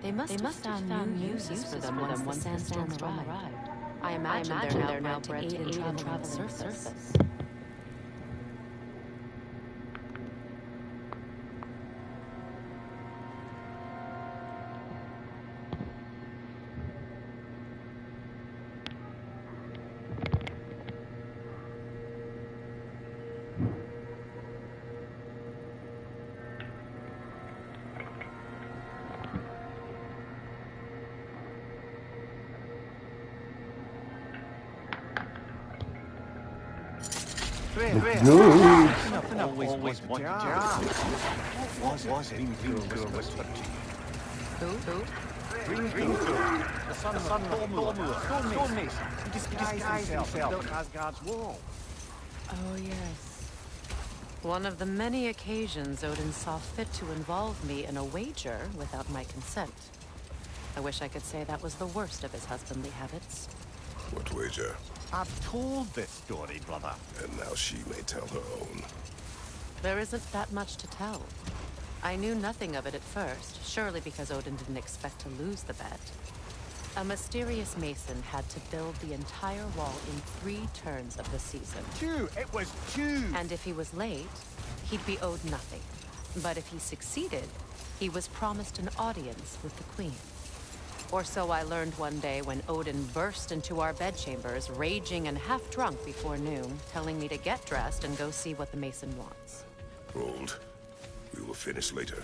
They must have found new uses for them once the sandstorm arrived. I imagine they're now bred to aid in traveling the surface. Nothing always wanted to ask. What was it Greenfield whispered to you? Who? Greenfield, the son of Stonemason. He disguised himself and built Asgard's wall. Oh, yes. One of the many occasions Odin saw fit to involve me in a wager without my consent. I wish I could say that was the worst of his husbandly habits. What wager? I've told this story, brother. And now she may tell her own. There isn't that much to tell. I knew nothing of it at first, surely because Odin didn't expect to lose the bet. A mysterious mason had to build the entire wall in 3 turns of the season. 2! It was 2! And if he was late, he'd be owed nothing. But if he succeeded, he was promised an audience with the queen. Or so I learned one day when Odin burst into our bedchambers, raging and half drunk before noon, telling me to get dressed and go see what the mason wants. Hold. We will finish later.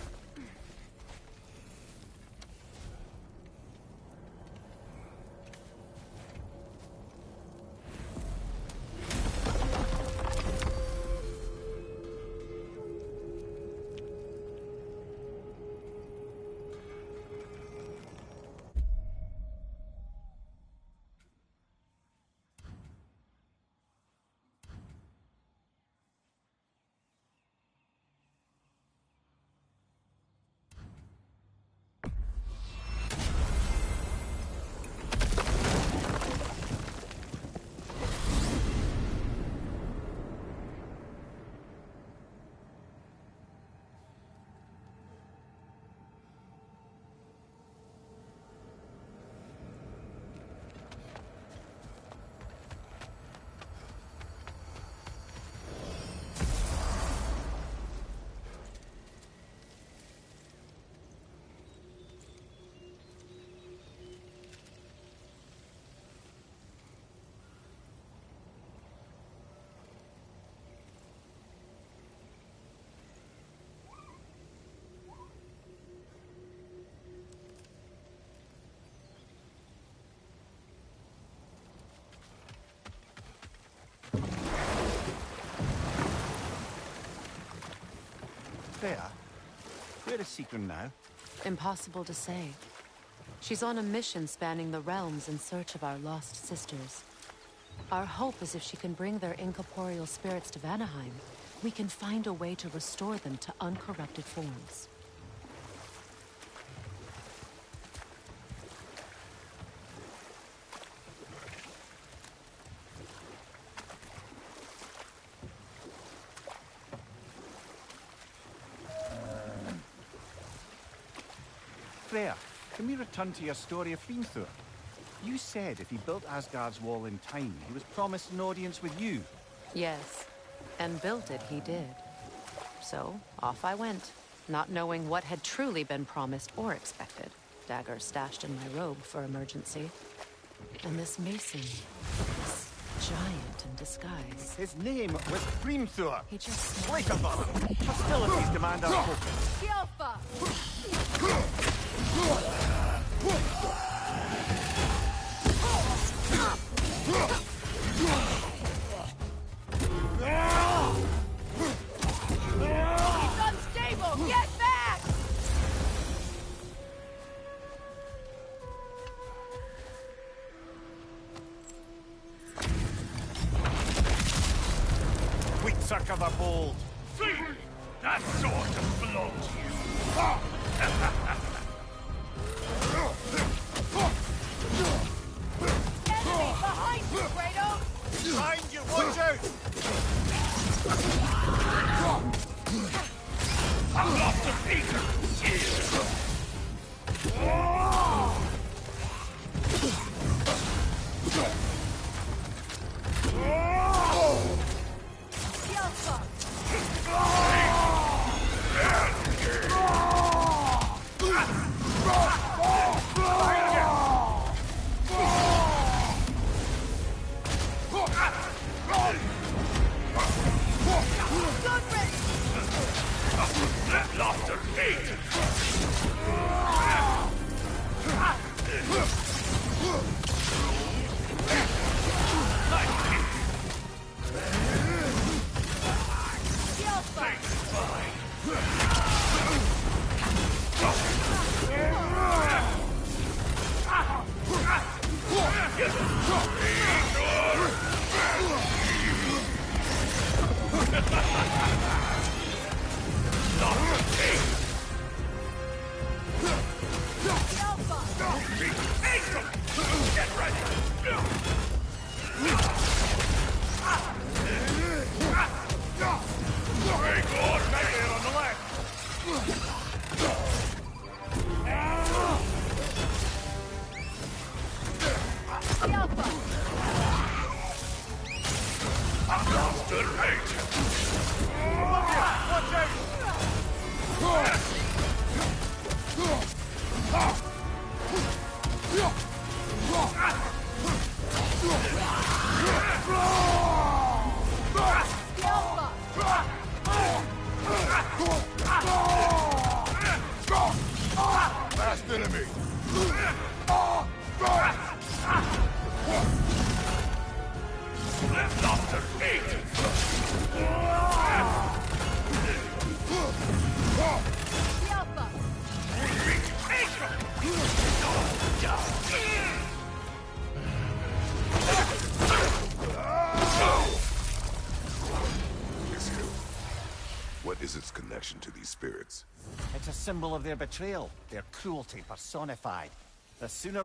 There. Where is Sigrun now? Impossible to say. She's on a mission spanning the realms in search of our lost sisters. Our hope is if she can bring their incorporeal spirits to Vanaheim, we can find a way to restore them to uncorrupted forms. Freya, can we return to your story of Hrimthur? You said if he built Asgard's wall in time, he was promised an audience with you. Yes, and built it he did. So, off I went, not knowing what had truly been promised or expected. Dagger stashed in my robe for emergency. And this mason, this giant in disguise. His name was Hrimthur. He just... Like a villain. Hostilities demand our focus. He's unstable! Get back! Wheatsucker the Bold. That sort of belongs to you. Enemy behind you, Kratos! Behind you, watch out! I'm lost to Peter. last enemy! Lift off their feet! Yelpa! What is its connection to these spirits? It's a symbol of their betrayal, their cruelty personified. The sooner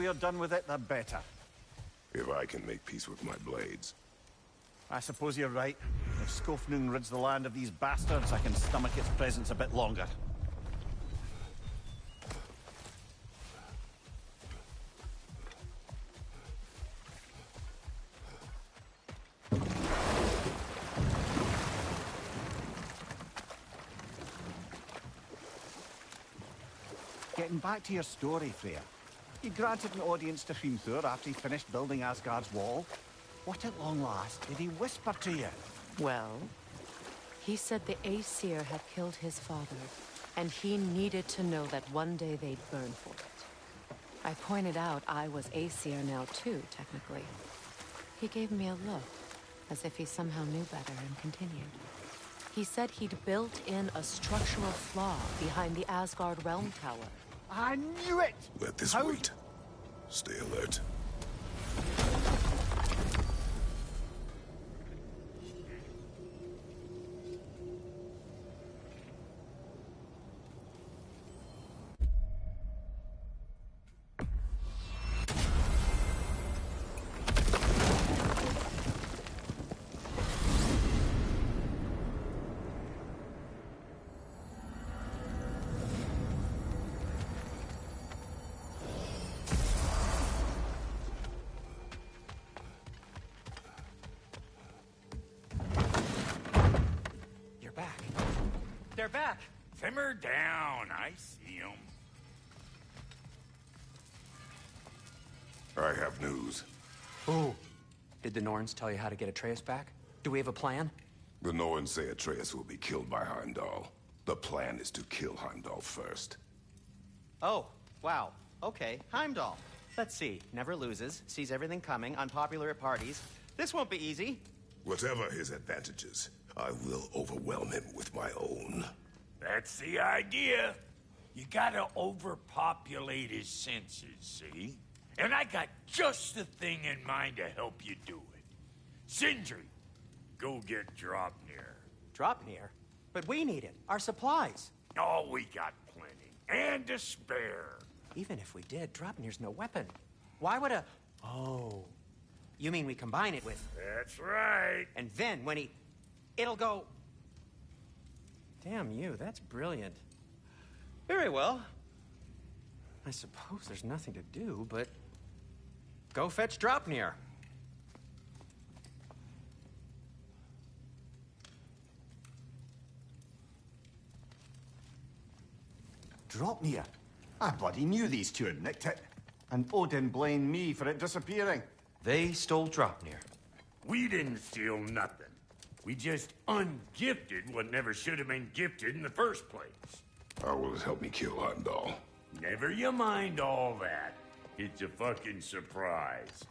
we're done with it, the better. If I can make peace with my blades. I suppose you're right. If Skofnung rids the land of these bastards, I can stomach its presence a bit longer. Getting back to your story, Freya. You granted an audience to Hrimthur after he finished building Asgard's wall. What at long last did he whisper to you? Well, he said the Aesir had killed his father, and he needed to know that one day they'd burn for it. I pointed out I was Aesir now too, technically. He gave me a look, as if he somehow knew better, and continued. He said he'd built in a structural flaw behind the Asgard realm tower. I knew it! Let this How- wait. Stay alert. They're back. Simmer down. I see them. I have news. Oh. Did the Norns tell you how to get Atreus back? Do we have a plan? The Norns say Atreus will be killed by Heimdall. The plan is to kill Heimdall first. Oh, wow. Okay, Heimdall. Let's see. Never loses, sees everything coming, unpopular at parties. This won't be easy. Whatever his advantages, I will overwhelm him with my own. That's the idea. You gotta overpopulate his senses, see? And I got just the thing in mind to help you do it. Sindri, go get Draupnir. Draupnir? But we need it. Our supplies. Oh, we got plenty. And to spare. Even if we did, Draupnir's no weapon. Why would a... Oh. You mean we combine it with... That's right. And then when he... It'll go... Damn you, that's brilliant. Very well. I suppose there's nothing to do, but... Go fetch Draupnir. Draupnir? I bloody knew these two had nicked it. And Odin blamed me for it disappearing. They stole Dropnir. We didn't steal nothing. We just ungifted what never should have been gifted in the first place. How will it help me kill Heimdall? Never you mind all that. It's a fucking surprise.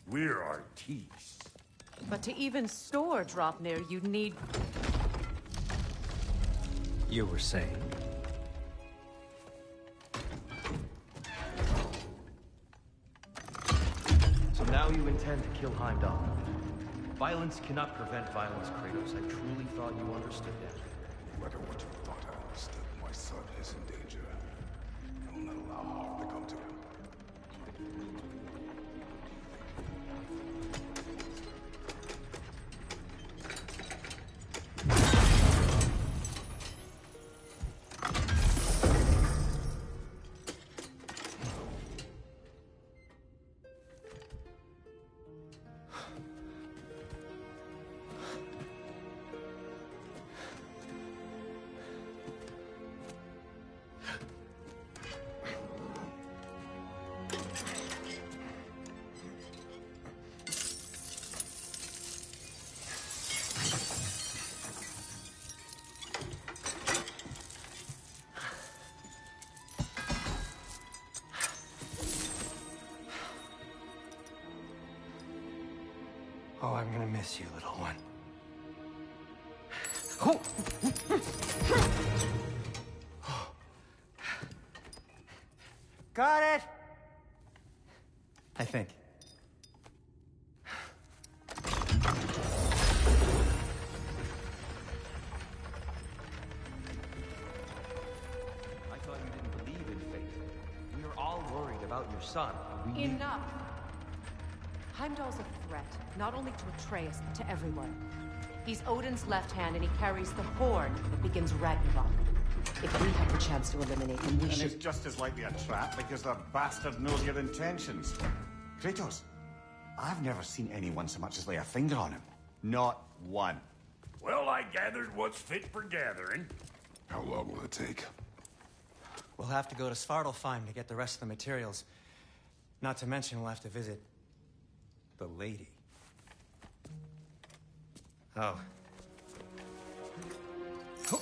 We're artistes. But to even store Dropnir, you'd need... You were saying? So now you intend to kill Heimdall. Violence cannot prevent violence, Kratos. I truly thought you understood that. No matter what you thought I understood, my son is in danger. I will not allow harm to come to him. Oh, I'm gonna miss you, little one. Oh. Got it! I think. I thought you didn't believe in fate. We are all worried about your son. We need... Enough! Heimdall's a threat, not only to Atreus, but to everyone. He's Odin's left hand, and he carries the horn that begins Ragnarok. If we have the chance to eliminate him, we And should... it's just as likely a trap because the bastard knows your intentions. Kratos, I've never seen anyone so much as lay a finger on him. Not one. Well, I gathered what's fit for gathering. How long will it take? We'll have to go to Svartalfheim to get the rest of the materials. Not to mention we'll have to visit... the lady. Oh. Oh.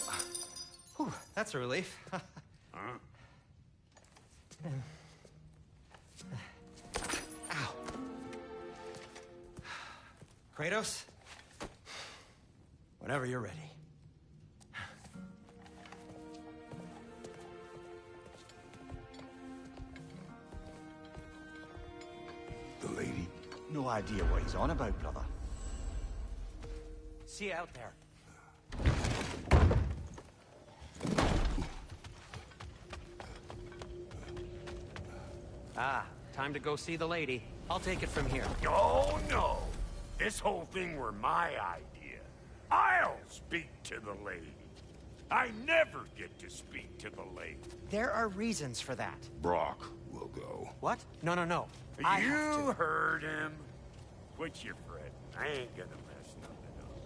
Whew, that's a relief. Huh? Ow. Kratos? Whenever you're ready. The lady? No idea what he's on about, brother. See you out there. Ah, time to go see the lady. I'll take it from here. Oh, no. This whole thing were my idea. I'll speak to the lady. I never get to speak to the lady. There are reasons for that. Brock will go. What? No, no, no. I have You to. heard him. Quit your fretting. I ain't gonna mess nothing up.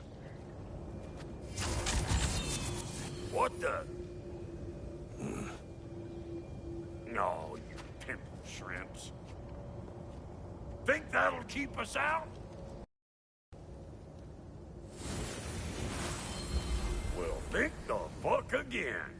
What the? No, you pimple shrimps. Think that'll keep us out? Well, think the fuck again.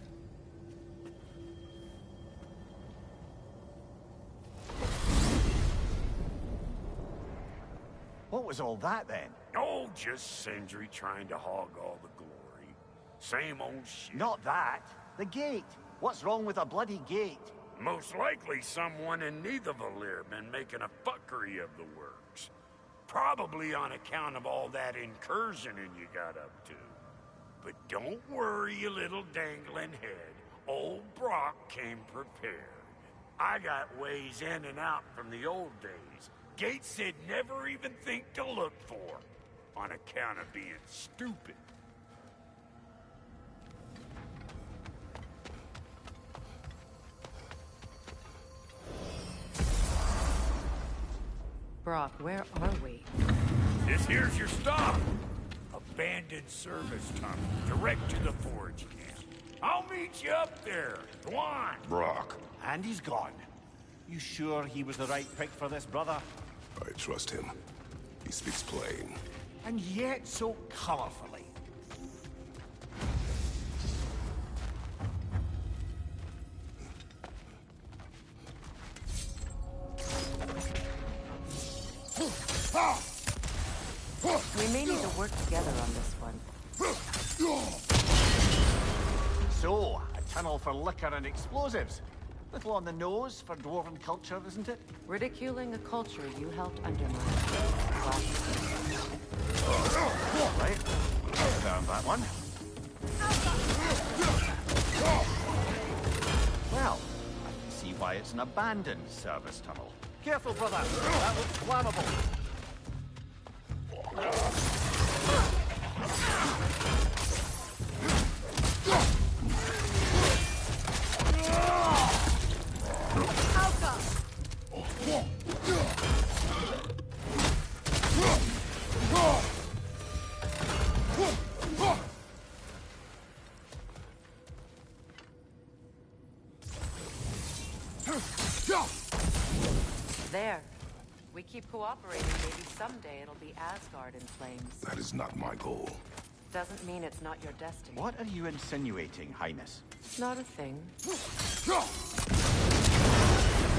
What was all that then? Oh, just Sindri trying to hog all the glory. Same old shit. Not that. The gate. What's wrong with a bloody gate? Most likely someone in Nidavellir been making a fuckery of the works. Probably on account of all that incursioning you got up to. But don't worry, you little dangling head. Old Brock came prepared. I got ways in and out from the old days. Gates said never even think to look for, on account of being stupid. Brock, where are we? This here's your stop. Abandoned service tunnel, direct to the forge camp. I'll meet you up there. Go on. Brock. And he's gone. You sure he was the right pick for this, brother? I trust him. He speaks plain. And yet so colorfully. We may need to work together on this one. So, a tunnel for liquor and explosives. Little on the nose for dwarven culture, isn't it? Ridiculing a culture you helped undermine. Right. Found that one. Well, I can see why it's an abandoned service tunnel. Careful, brother. That looks flammable. There. We keep cooperating, maybe someday it'll be Asgard in flames. That is not my goal. Doesn't mean it's not your destiny. What are you insinuating, Highness? It's not a thing.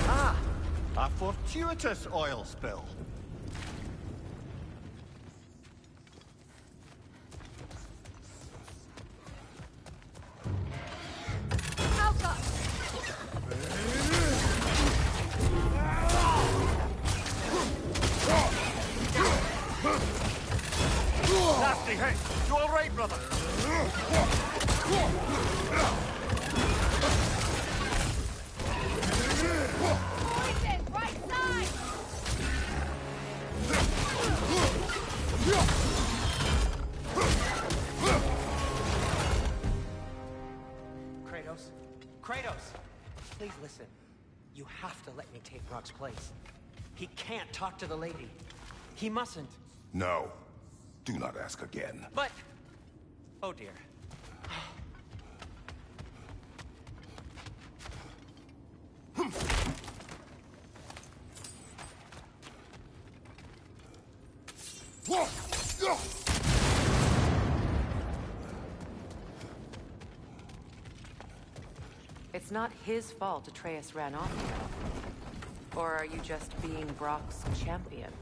Ah! A fortuitous oil spill. Nasty hit! You all right, brother? Poison! Right side! Kratos? Kratos! Please listen. You have to let me take Brock's place. He can't talk to the lady. He mustn't. No. Do not ask again. But... Oh dear. It's not his fault Atreus ran off here. Or are you just being Brock's champion?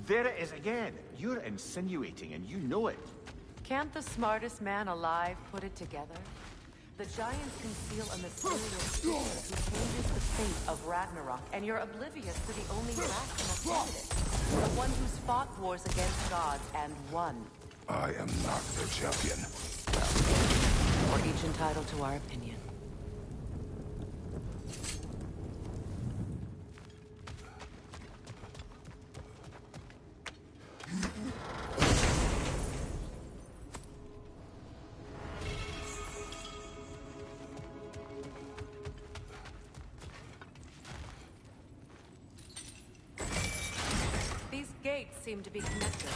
There it is again. You're insinuating, and you know it. Can't the smartest man alive put it together? The giants conceal a mysterious figure who changes the fate of Ragnarok, and you're oblivious to the only rational candidate. The one who's fought wars against gods and won. I am not their champion. We're each entitled to our opinion. These gates seem to be connected.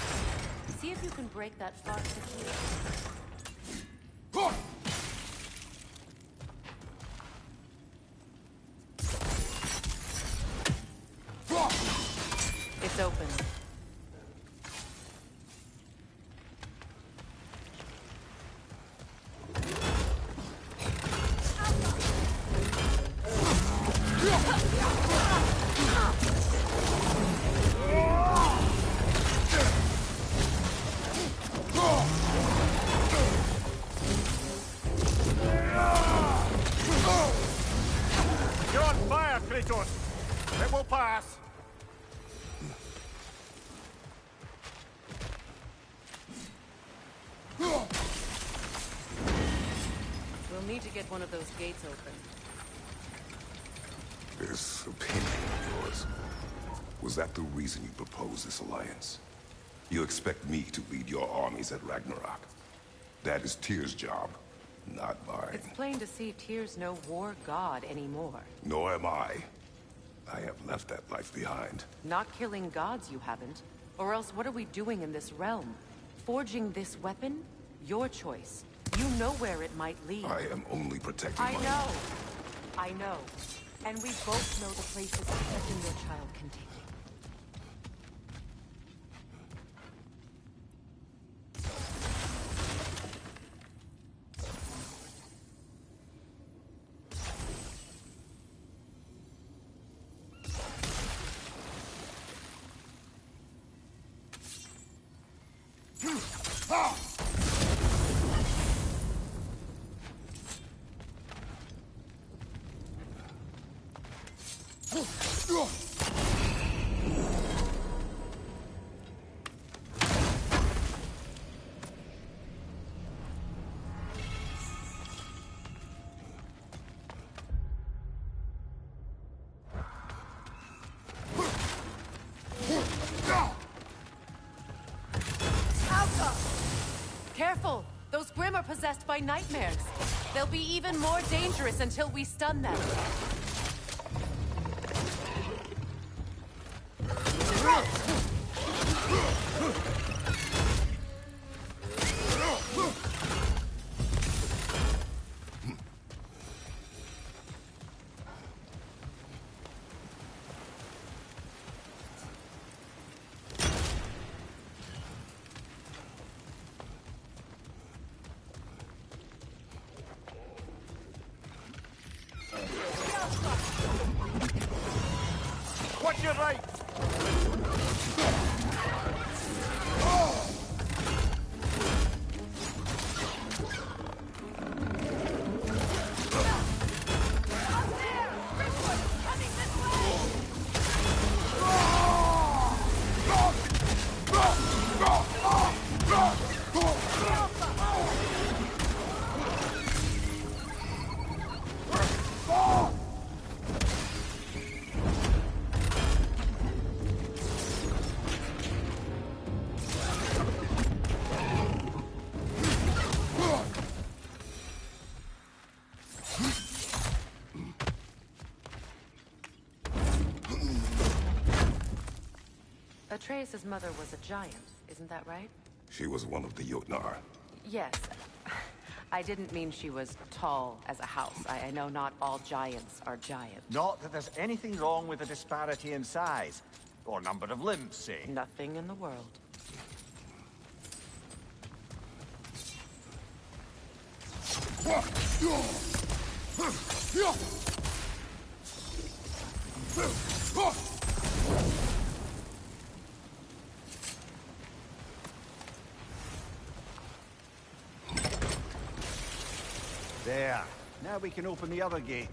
See if you can break that far secure. It's open. You're on fire, Kratos! It will pass! We'll need to get one of those gates open. This opinion of yours, was that the reason you proposed this alliance? You expect me to lead your armies at Ragnarok? That is Tyr's job, not mine. It's plain to see Tyr's no war god anymore. Nor am I. I have left that life behind. Not killing gods, you haven't. Or else what are we doing in this realm? Forging this weapon? Your choice. You know where it might lead. I am only protecting I my... know. I know. And we both know the places protecting your child can take you. Careful! Those Grimm are possessed by nightmares. They'll be even more dangerous until we stun them. Watch your right! Atreus' mother was a giant, isn't that right? She was one of the Jotnar. Yes. I didn't mean she was tall as a house. I know not all giants are giants. Not that there's anything wrong with the disparity in size. Or number of limbs, say. Nothing in the world. There. Now we can open the other gate.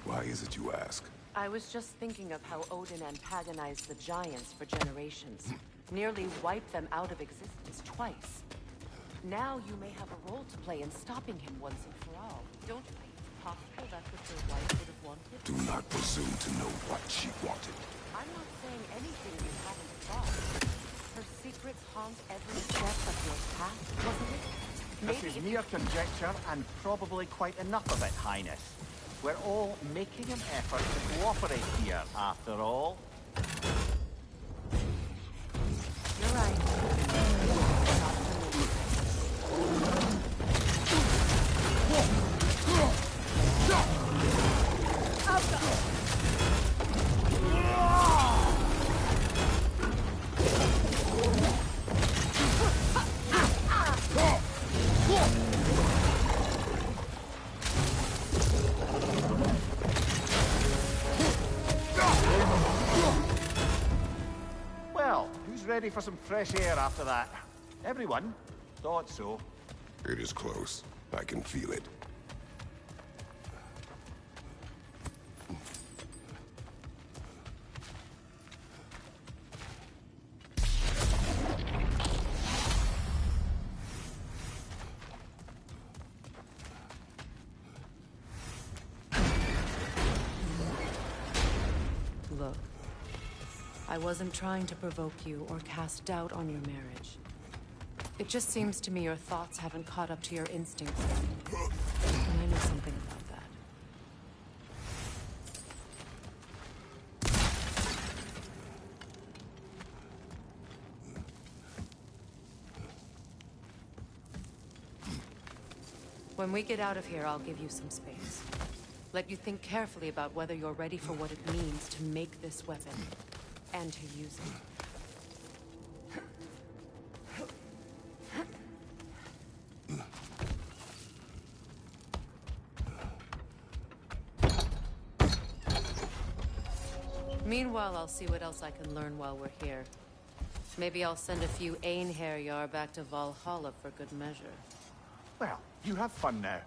Why is it you ask? I was just thinking of how Odin antagonized the giants for generations. Nearly wiped them out of existence twice. Now you may have a role to play in stopping him once and for all. Don't you think it's possible that's what your wife would have wanted? Do not presume to know what she wanted. I'm not saying anything you haven't thought. Her secrets haunt every step of your path, wasn't it? This is mere conjecture, and probably quite enough of it, Highness. We're all making an effort to cooperate here, after all. You're right. Well, who's ready for some fresh air after that? Everyone? Thought so. It is close. I can feel it. Look, I wasn't trying to provoke you or cast doubt on your marriage. It just seems to me your thoughts haven't caught up to your instincts yet. And I know something about that. When we get out of here, I'll give you some space. Let you think carefully about whether you're ready for what it means to make this weapon, and to use it. Meanwhile, I'll see what else I can learn while we're here. Maybe I'll send a few Einherjar back to Valhalla for good measure. Well, you have fun now.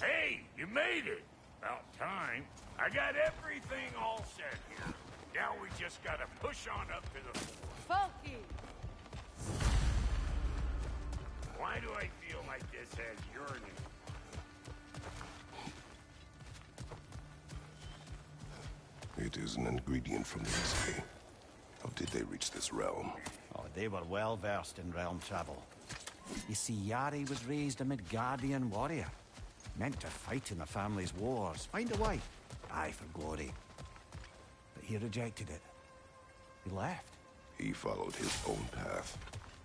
Hey, you made it! About time. I got everything all set here. Now we just gotta push on up to the fort. Funky! Why do I feel like this has your name? It is an ingredient from the East. How did they reach this realm? Oh, they were well versed in realm travel. You see, Yari was raised a Midgardian warrior. Meant to fight in the family's wars, find a wife, die for glory. But he rejected it. He left. He followed his own path.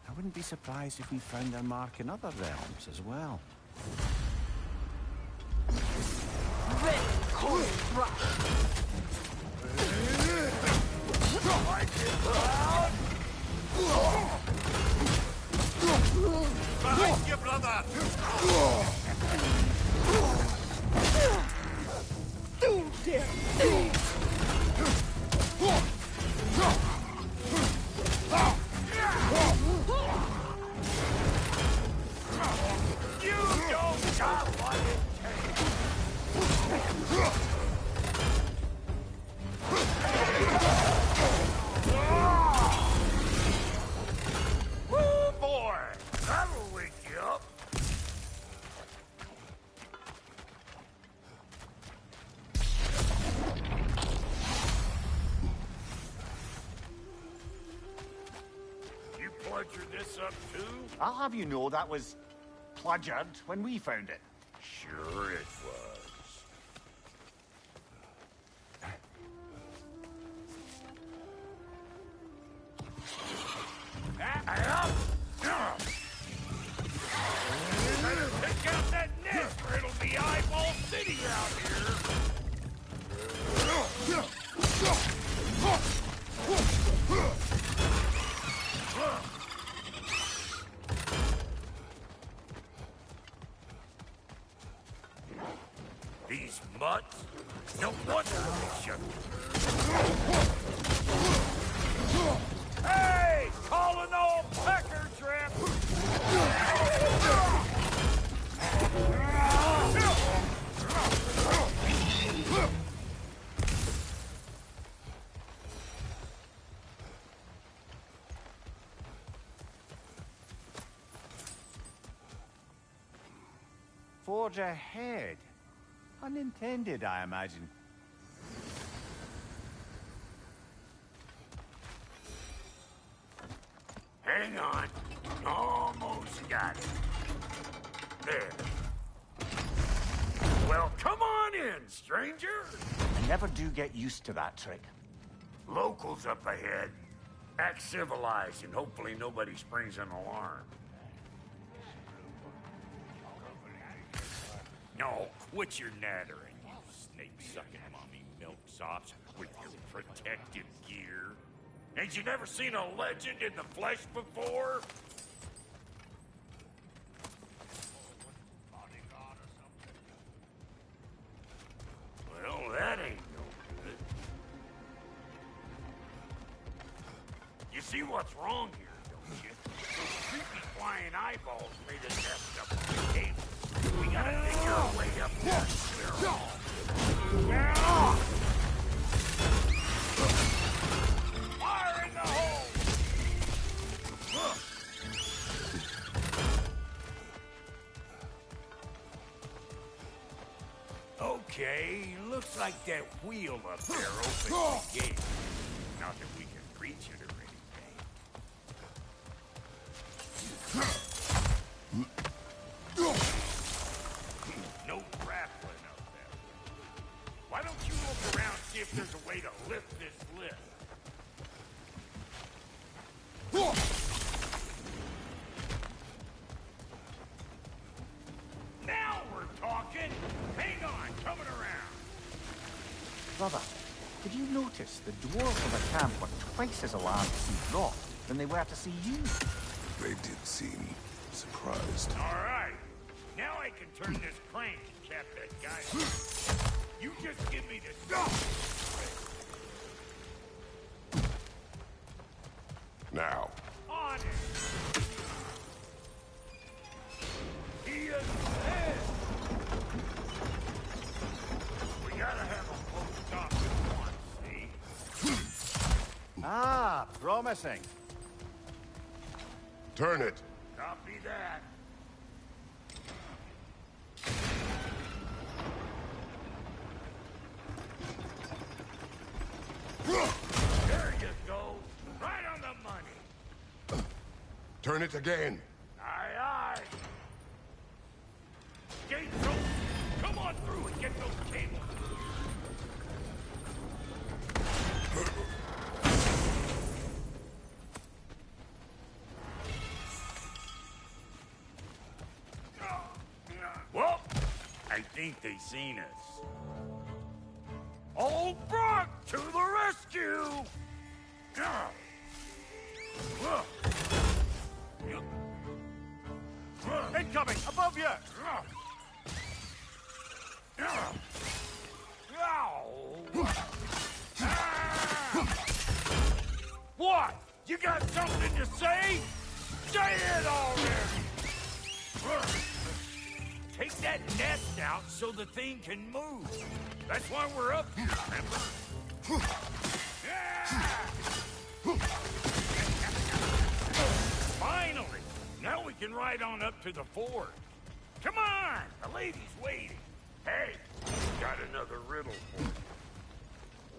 I wouldn't be surprised if we found their mark in other realms as well. Behind you, brother! You don't got what it takes. Woo, boy! That'll wake you up. You bludgered this up too? I'll have you know that was pludgered when we found it. Sure it was. Better pick out that nest or it'll be Eyeball City out here. These mutts? No wonder they shook. Hey! Call an old pecker trip! Forge ahead. Unintended, I imagine. Hang on. Almost got it. There. Well, come on in, stranger. I never do get used to that trick. Locals up ahead. Act civilized and hopefully nobody springs an alarm. No, quit your nattering, you snake-sucking mommy milksops with your protective gear. Ain't you never seen a legend in the flesh before? Well, that ain't no good. You see what's wrong here, don't you? Those creepy flying eyeballs made a nest up on the table. We gotta dig our way up there. Fire in the hole! Okay, looks like that wheel up there opens the gate. Not that we can reach it or anything. No grappling up there. Why don't you look around and see if there's a way to lift this lift? Now we're talking! Hang on, coming around. Brother, did you notice the dwarves of the camp were twice as alarmed to see Brock than they were to see you? They did seem surprised. All right. Now I can turn this crank and cap that guy off. You just give me the stuff. Now. On it! He is dead! We gotta have them both stop at once, see? Ah, promising. Turn it. Copy that. There you go. Right on the money. Turn it again. Aye, aye. Gates open. Come on through and get those cables. Well, I think they seen us. Old Brock to the rescue! Incoming! Above you! What? You got something to say? Say it already! Take that nest out so the thing can move. That's why we're up here, remember? Finally! Now we can ride on up to the fort. Come on! The lady's waiting. Hey, got another riddle for you.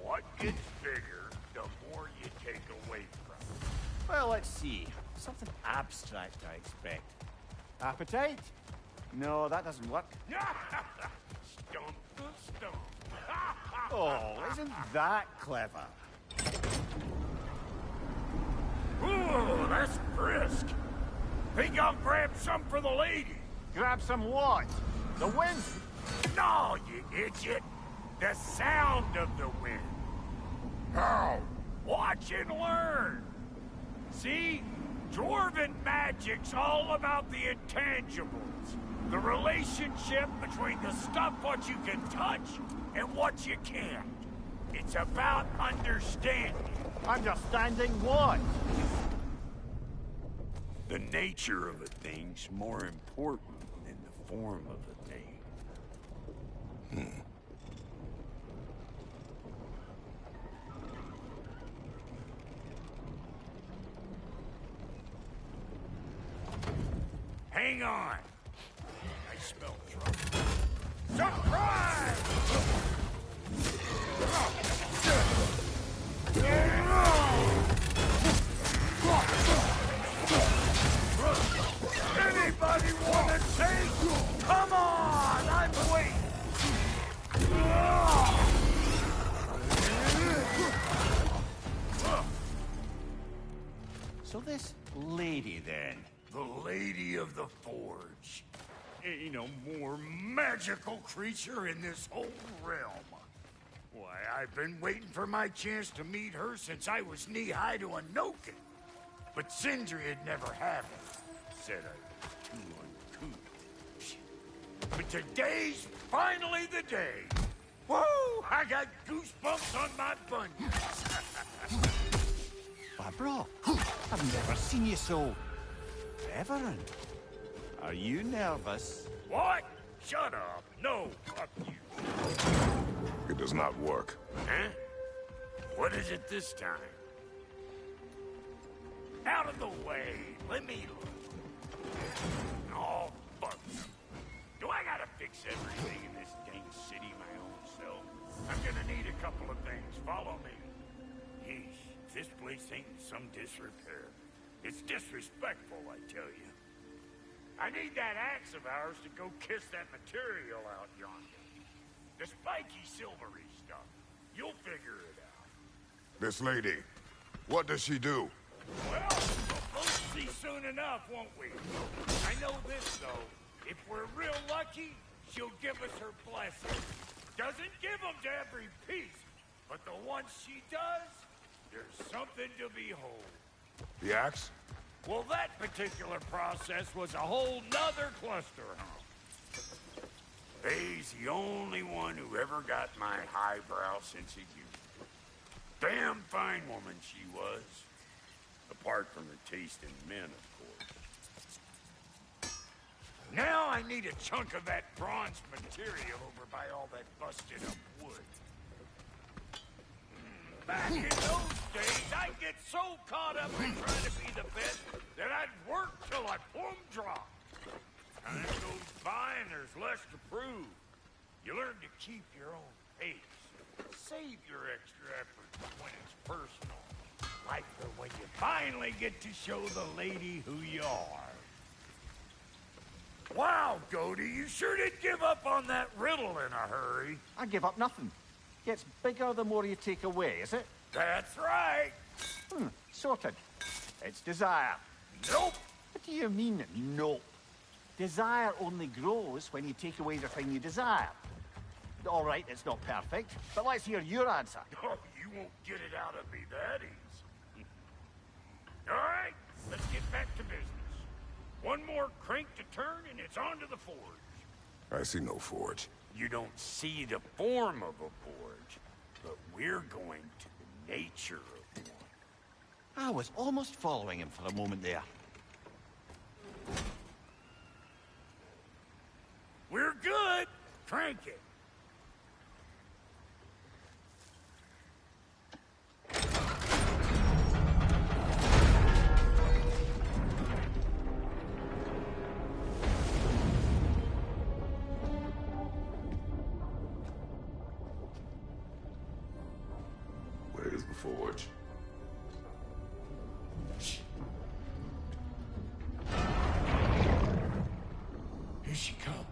What gets bigger, the more you take away from it? Well, let's see. Something abstract, I expect. Appetite? No, that doesn't work. Stump the stump. Oh, isn't that clever? Ooh, that's brisk. Think I'll grab some for the lady. Grab some what? The wind? No, you idiot. The sound of the wind. How? Watch and learn. See? Dwarven magic's all about the intangibles. The relationship between the stuff what you can touch and what you can't. It's about understanding. Understanding what? The nature of a thing's more important than the form of a thing. Hang on. I smell trouble. Surprise! Anybody want a taste? Come on, I'm waiting. So this lady, then? The Lady of the Forge. Ain't no more magical creature in this whole realm. Why, I've been waiting for my chance to meet her since I was knee-high to a Noken. But Sindri had never had me. Said I was too uncouth. But today's finally the day. Woo! I got goosebumps on my bunions. Barbara, I've never seen you so... reverent. Are you nervous? What? Shut up. No, fuck you. It does not work. Huh? What is it this time? Out of the way. Let me look. Oh, fuck. Do I gotta fix everything in this dang city my own self? I'm gonna need a couple of things. Follow me. Yeesh, this place ain't in some disrepair. It's disrespectful, I tell you. I need that axe of ours to go kiss that material out yonder. The spiky, silvery stuff. You'll figure it out. This lady, what does she do? Well, we'll both see soon enough, won't we? I know this, though. If we're real lucky, she'll give us her blessing. Doesn't give them to every piece, but the ones she does, there's something to behold. The axe? Well, that particular process was a whole nother cluster hump. Faye's the only one who ever got my highbrow sense of humor. Damn fine woman she was. Apart apart from the tasting men, of course. Now I need a chunk of that bronze material over by all that busted up wood. Back in those days, I'd get so caught up in trying to be the best that I'd work till I plumb dropped. Time goes by and there's less to prove. You learn to keep your own pace. Save your extra effort when it's personal. Like for when you finally get to show the lady who you are. Wow, Goody, you sure did give up on that riddle in a hurry. I give up nothing. Gets bigger the more you take away, is it? That's right. Sorted. It's desire. Nope. What do you mean, nope? Desire only grows when you take away the thing you desire. All right, it's not perfect, but let's hear your answer. Oh, you won't get it out of me that easy. All right, let's get back to business. One more crank to turn and it's on to the forge. I see no forge. You don't see the form of a forge, but we're going to the nature of one. I was almost following him for a moment there. We're good. Crank it. Where's the forge? Here she comes.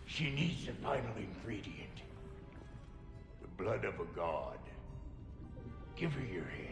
She needs the final ingredient. The blood of a god. Give her your hand.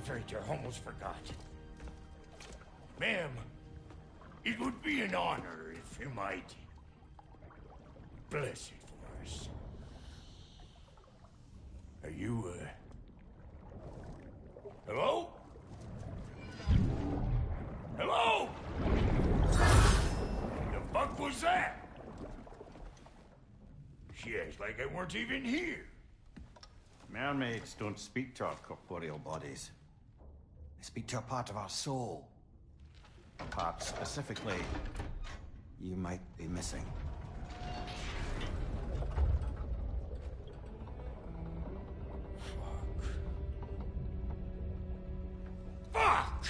Infiltrator, almost forgot. Ma'am, it would be an honor if you might bless it for us. Are you, hello? Hello? The fuck was that? She acts like I weren't even here. Mermaids don't speak to our corporeal bodies. They speak to a part of our soul. A part specifically you might be missing. Fuck!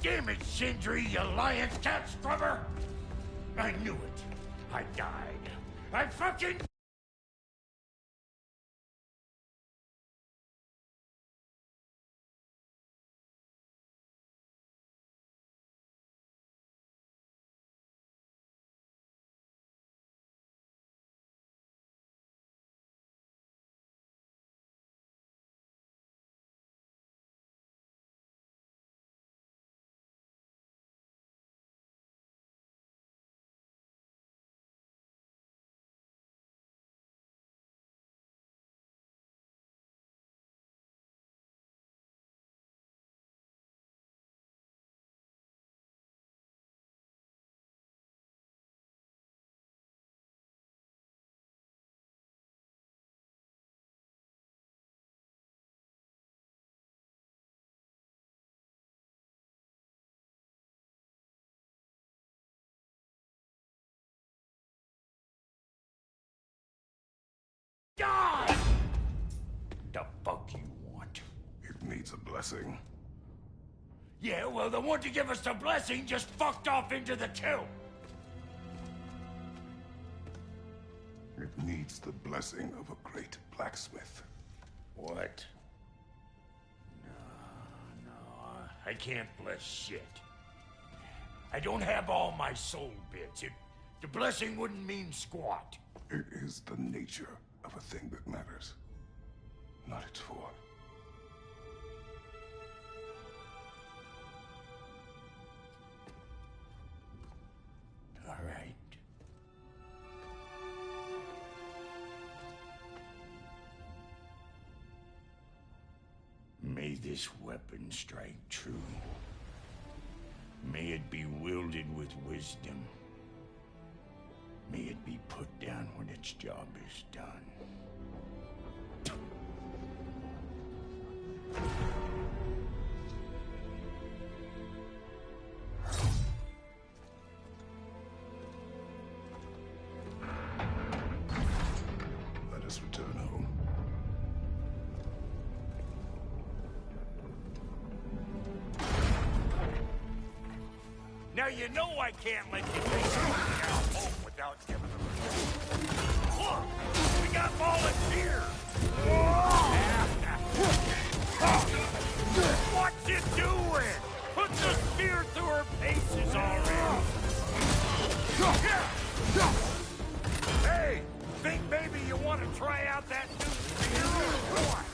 Damn it, Sindri, you lion cat scrubber! I knew it. I died. I fucking... Die! The fuck you want? It needs a blessing. Yeah, well, the one to give us the blessing just fucked off into the tomb. It needs the blessing of a great blacksmith. What? No, I can't bless shit. I don't have all my soul bits. The blessing wouldn't mean squat. It is the nature of a thing that matters, not its form. All right. May this weapon strike true. May it be wielded with wisdom. May it be put down when its job is done. Let us return home. Now you know I can't let you take someone down home without giving them a... Look! We got volunteers! What you doing? Put the spear through her paces already! Hey! Think maybe you want to try out that new spear or what?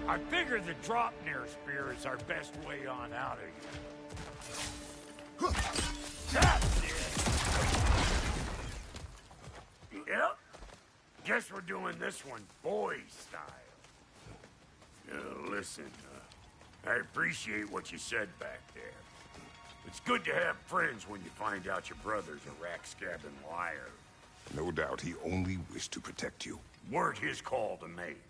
I figure the drop near spear is our best way on out of here. That's it! Yep. Guess we're doing this one boy style. Listen, I appreciate what you said back there. It's good to have friends when you find out your brother's a rack-scabbing liar. No doubt he only wished to protect you. Weren't his call to make.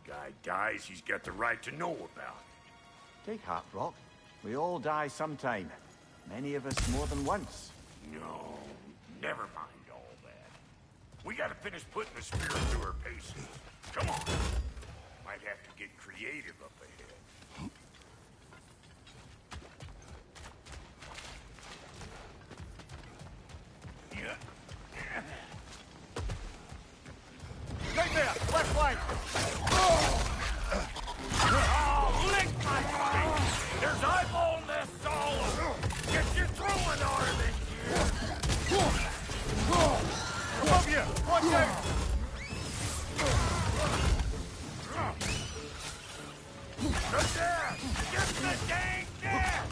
The guy dies, he's got the right to know about it. Take heart, Rock. We all die sometime. Many of us more than once. No, never mind all that. We gotta finish putting the spear through her paces. Come on. Might have to get creative up ahead. Right there! Left flank! Oh, lick my face! There's eyeball nests all over! Get your throwing arm in here! Above you! Watch out! The death! Get the dang death!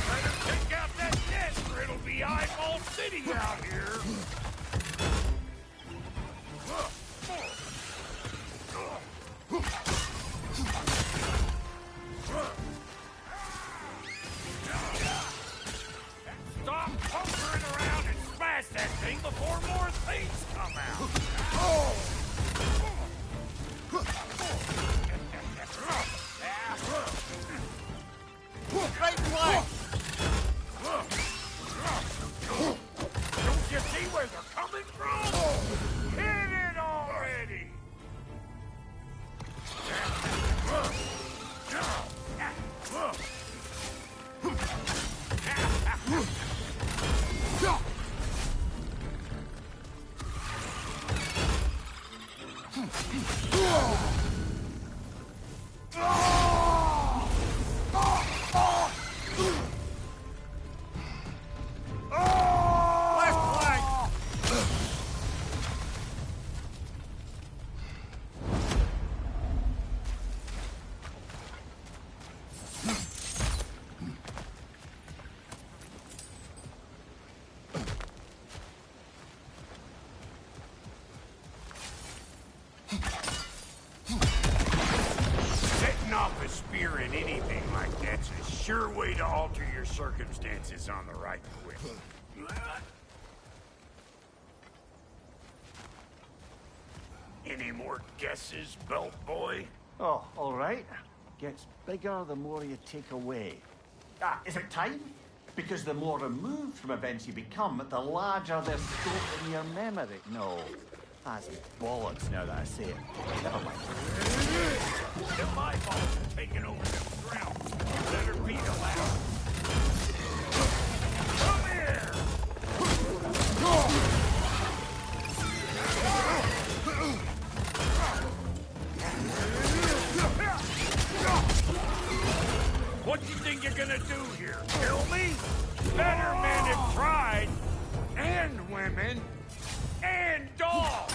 Better take out that nest or it'll be eyeball city out here! Stop punkering around and smash that thing before more things come out! Right flank! Don't you see where they're coming from? Hit it already! Left flank! Setting off a spear in anything like that's a sure way to alter your circumstances on the right quick. Any more guesses, belt boy? Oh, all right. Gets bigger the more you take away. Ah, is it time? Because the more removed from events you become, the larger their scope in your memory. No, that's bollocks now that I say it. Never mind. Them eyeballs are taking over them grounds. You better beat them out. Come here! What do you think you're gonna do here? Kill me? Better men have tried. And women. And dogs.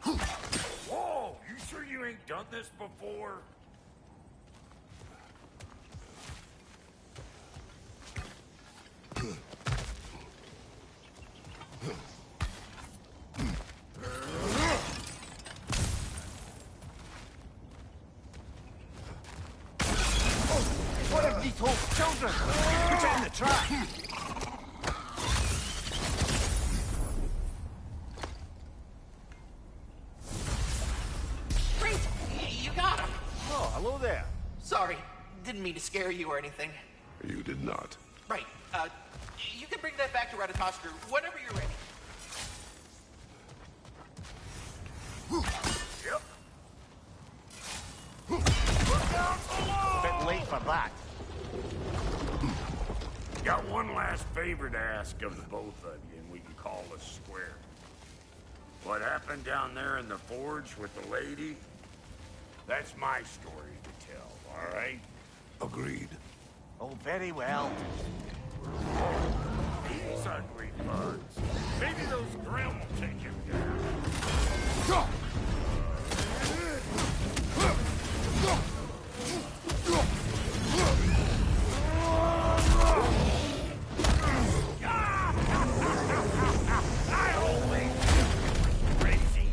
Whoa, you sure you ain't done this before? What have these whole children? Put it in the trap. Great! You got him! Oh, hello there. Sorry, didn't mean to scare you or anything. You did not. Right, you can bring that back to Ratatoskr whenever you're ready. Yep. Bit late for that. Got one last favor to ask of the both of you, and we can call us square. What happened down there in the forge with the lady? That's my story to tell, all right? Agreed. Oh, very well. These ugly bugs. Maybe those Grim will take him down. I always crazy.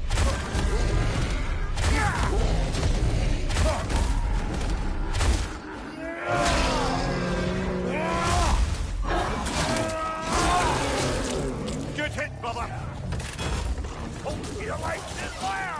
Good hit, brother. Hope you like this laugh.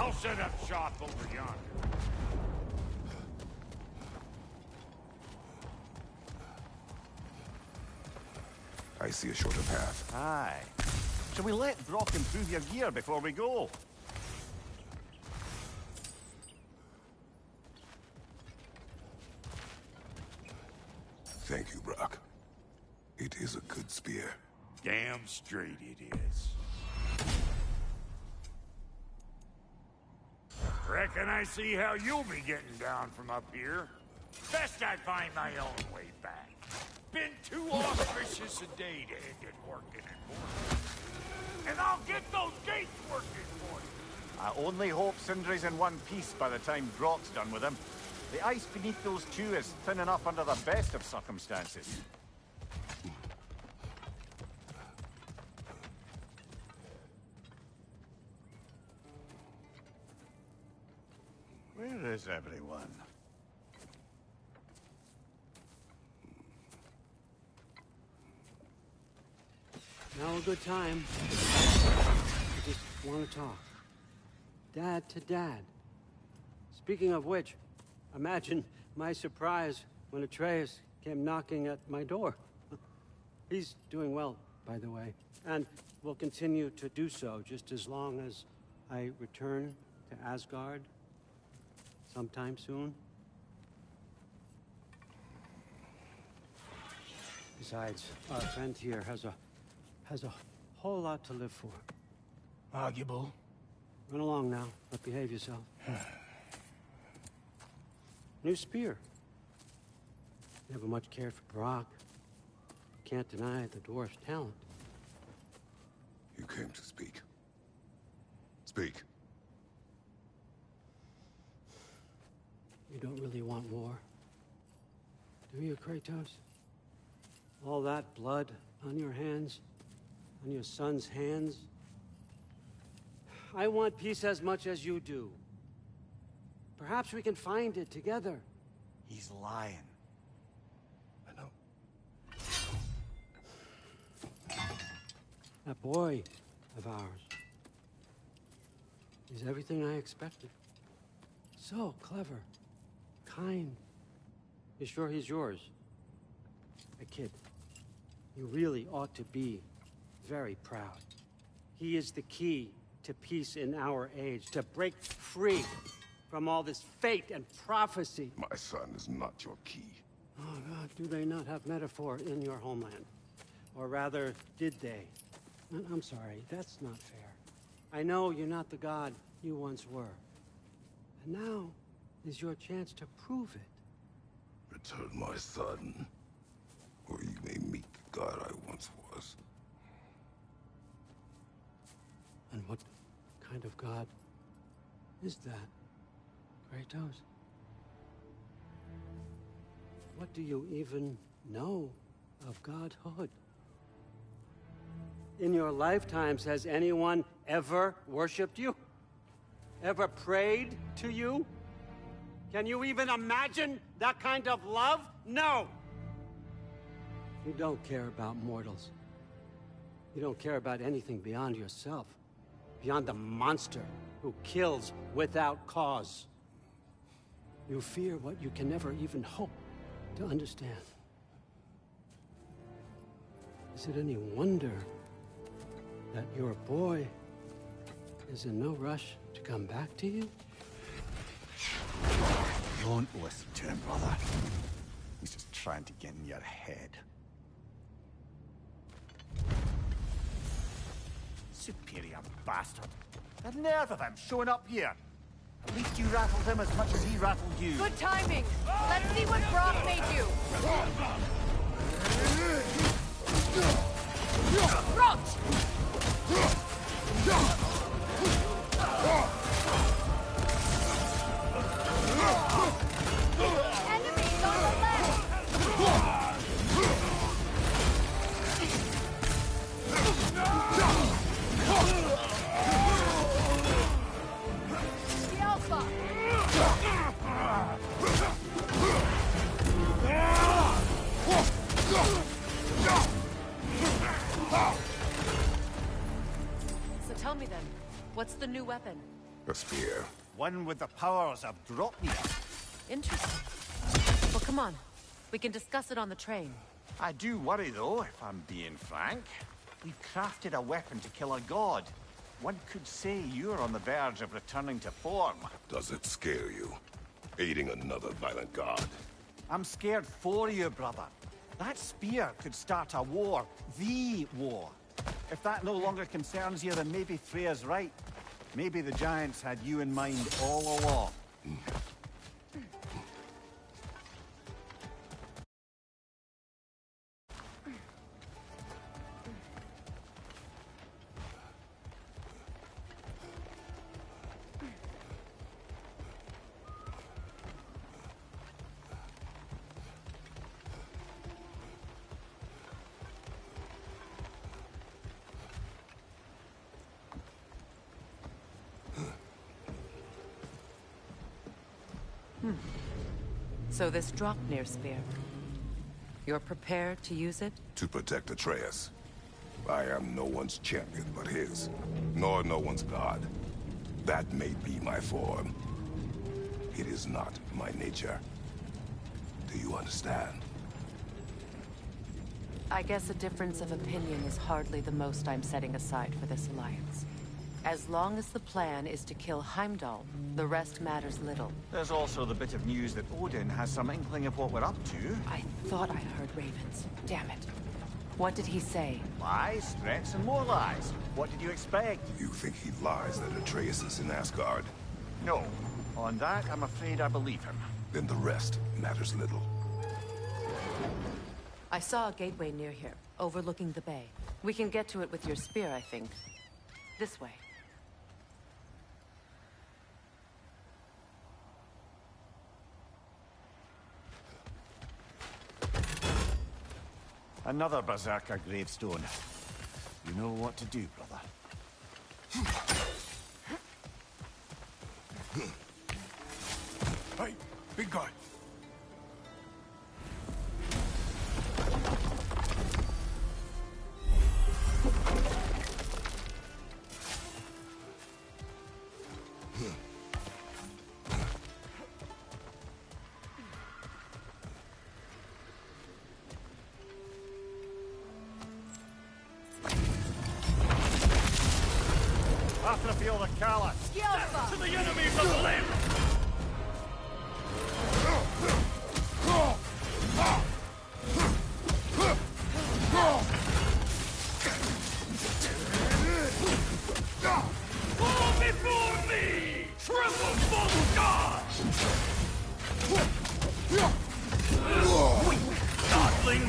I'll set up shop over yonder. I see a shorter path. Aye. Shall we let Brock improve your gear before we go? Thank you, Brock. It is a good spear. Damn straight it is. Reckon I see how you'll be getting down from up here. Best I find my own way back. Been too auspicious a day to end it working and working. And I'll get those gates working for you. I only hope Sindri's in one piece by the time Brock's done with him. The ice beneath those two is thin enough under the best of circumstances. Where is everyone? Now a good time. I just want to talk. Dad to Dad. Speaking of which, imagine my surprise when Atreus came knocking at my door. He's doing well, by the way, and will continue to do so just as long as I return to Asgard sometime soon. Besides, our friend here has a whole lot to live for. Arguable. Run along now, but behave yourself. New spear. Never much cared for Brock. Can't deny the dwarf's talent. You came to speak. Speak. You don't really want war, do you, Kratos? All that blood on your hands, on your son's hands? I want peace as much as you do. Perhaps we can find it together. He's lying. I know. That boy of ours is everything I expected. So clever, kind. You sure he's yours? A kid. You really ought to be very proud. He is the key to peace in our age, to break free from all this fate and prophecy. My son is not your key. Oh, God, do they not have metaphor in your homeland? Or rather, did they? I'm sorry, that's not fair. I know you're not the god you once were. And now is your chance to prove it. Return my son, or you may meet the god I once was. And what kind of god is that, Kratos? What do you even know of godhood? In your lifetimes, has anyone ever worshipped you? Ever prayed to you? Can you even imagine that kind of love? No! You don't care about mortals. You don't care about anything beyond yourself. Beyond the monster who kills without cause. You fear what you can never even hope to understand. Is it any wonder that your boy is in no rush to come back to you? Don't listen to him, brother. He's just trying to get in your head. Superior bastard. The nerve of him showing up here. At least you rattled him as much as he rattled you. Good timing. Let's see what Brock made you. Approach! Enemies on the left! The Alpha! So tell me then, what's the new weapon? A spear. One with the powers of Dropnir. Interesting. Well, come on. We can discuss it on the train. I do worry, though, if I'm being frank. We've crafted a weapon to kill a god. One could say you're on the verge of returning to form. Does it scare you? Aiding another violent god? I'm scared for you, brother. That spear could start a war. The war. If that no longer concerns you, then maybe Freya's right. Maybe the Giants had you in mind all along. So this Dropnir spear. You're prepared to use it? To protect Atreus. I am no one's champion but his, nor no one's god. That may be my form. It is not my nature. Do you understand? I guess a difference of opinion is hardly the most I'm setting aside for this alliance. As long as the plan is to kill Heimdall, the rest matters little. There's also the bit of news that Odin has some inkling of what we're up to. I thought I heard ravens. Damn it. What did he say? Lies, threats, and more lies. What did you expect? You think he lies that Atreus is in Asgard? No. On that, I'm afraid I believe him. Then the rest matters little. I saw a gateway near here, overlooking the bay. We can get to it with your spear, I think. This way. Another Berserker gravestone. You know what to do, brother. Hey, big guy. After feel the callus. Skelfa! To the enemies of the land! Fall before me! Tremble for the gods! Weak godling!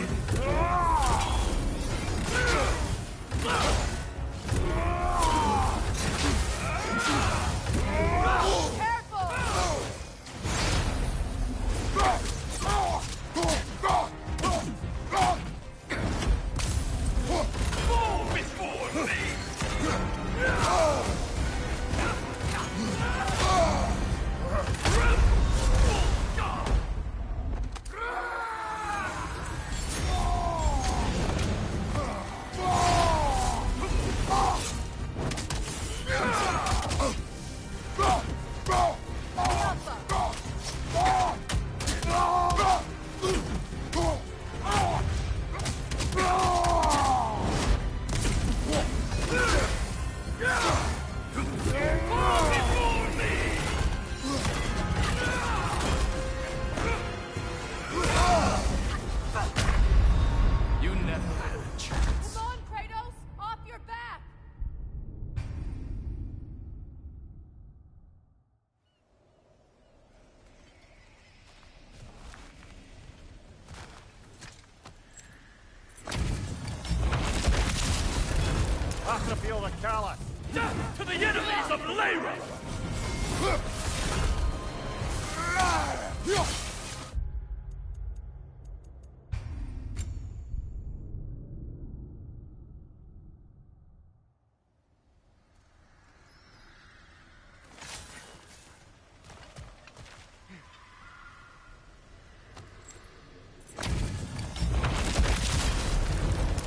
After feel the callus. Death to the enemies of Lyra!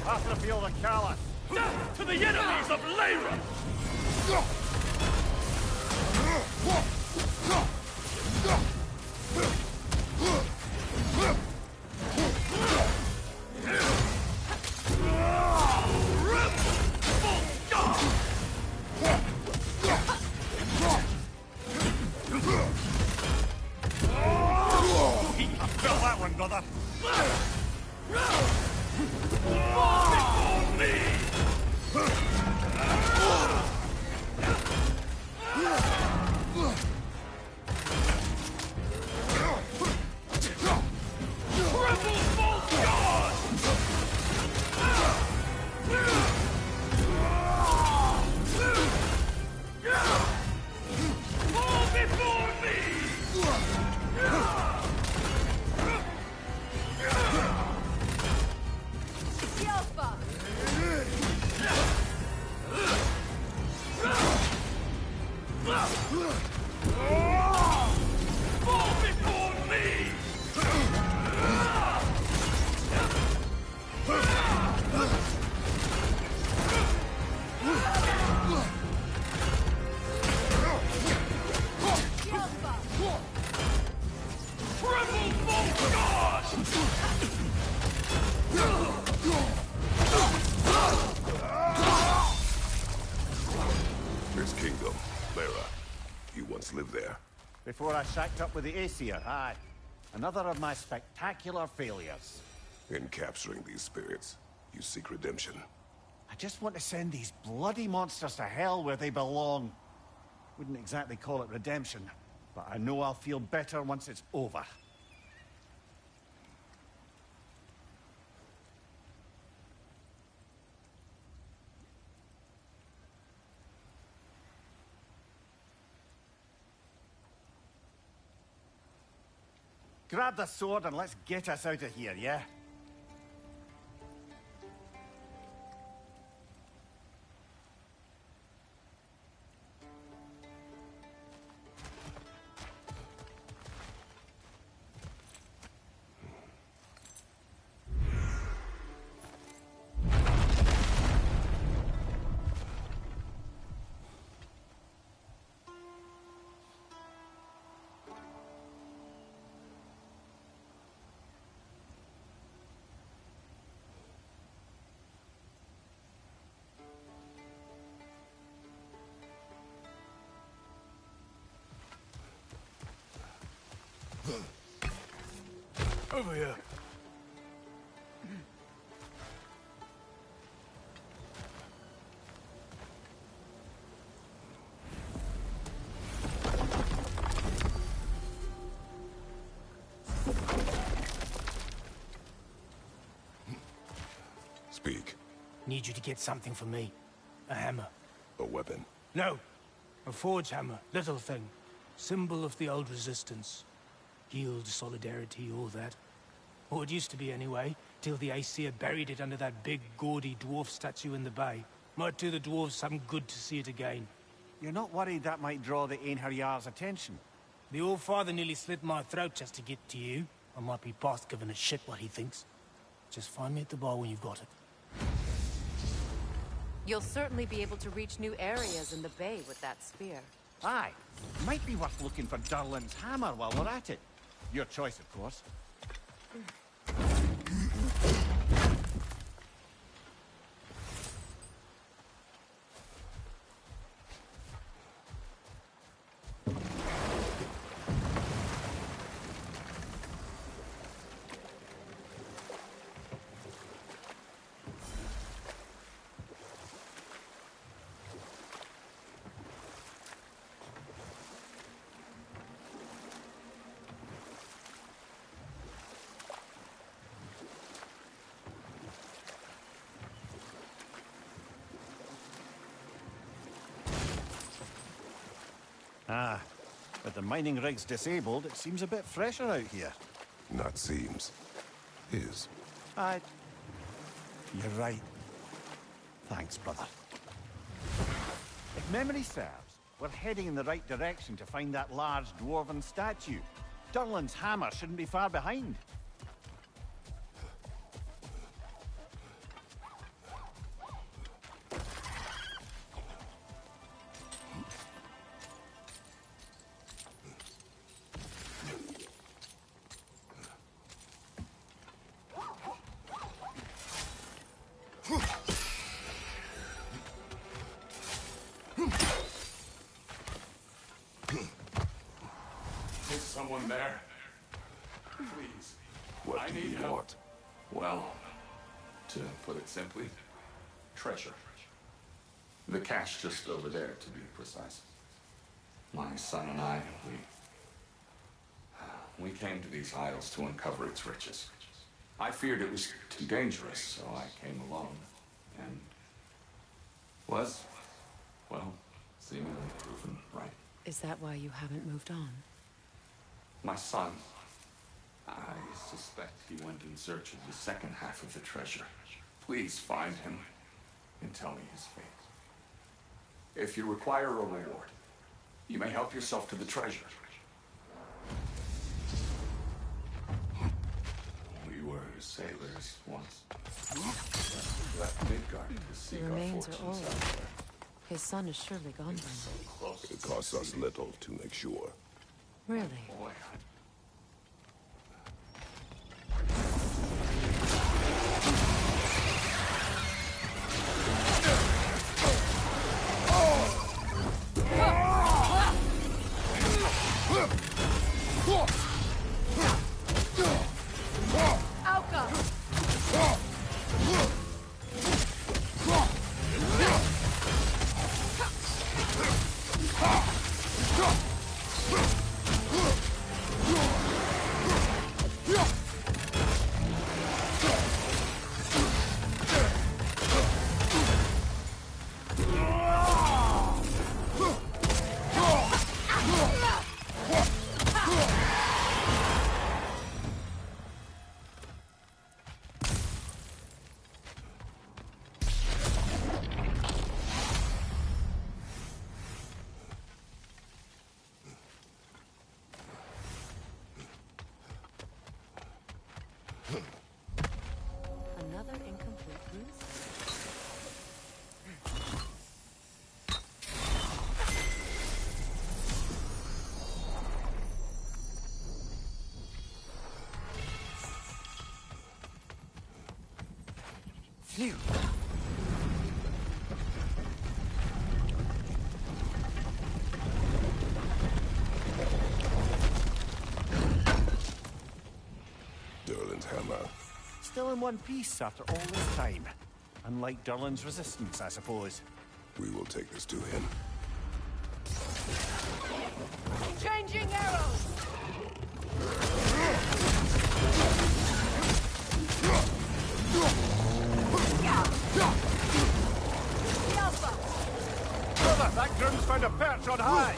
After feel the callus. Death to the enemies of Lyra! brother. The Alpha! The Alpha! This kingdom, Lara. You once lived there. Before I shacked up with the Aesir, aye. Another of my spectacular failures. In capturing these spirits, you seek redemption. I just want to send these bloody monsters to hell where they belong. Wouldn't exactly call it redemption, but I know I'll feel better once it's over. Grab the sword and let's get us out of here, yeah? Over here. Speak. Need you to get something for me. A hammer. A weapon. No. A forge hammer. Little thing. Symbol of the old resistance. Guild, solidarity, all that. Or it used to be anyway, till the Aesir buried it under that big, gaudy dwarf statue in the bay. Might do the dwarves some good to see it again. You're not worried that might draw the Einherjar's attention? The All-Father nearly slit my throat just to get to you. I might be past giving a shit what he thinks. Just find me at the bar when you've got it. You'll certainly be able to reach new areas in the bay with that spear. Aye. Might be worth looking for Durlin's hammer while we're at it. Your choice, of course. Ah, but the mining rig's disabled. It seems a bit fresher out here. Not seems. Is. You're right. Thanks, brother. If memory serves, we're heading in the right direction to find that large dwarven statue. Durlin's hammer shouldn't be far behind. Is someone there? Please, What do you want? Well, to put it simply, treasure. The cache just over there, to be precise. My son and I, we came to these isles to uncover its riches. I feared it was too dangerous, so I came alone, and was, well, seemingly proven right. Is that why you haven't moved on? My son, I suspect he went in search of the second half of the treasure. Please find him and tell me his fate. If you require a reward, you may help yourself to the treasure. We were sailors once. Left Midgard to seek The our remains are fortunes old. elsewhere. His son is surely gone by now. It costs us little to make sure. Really? Boy, Another incomplete ruse? Phew. Durlin's hammer. Still in one piece after all this time. Unlike Durlin's resistance, I suppose. We will take this to him. Changing arrows! Brother, that groom's found a perch on high!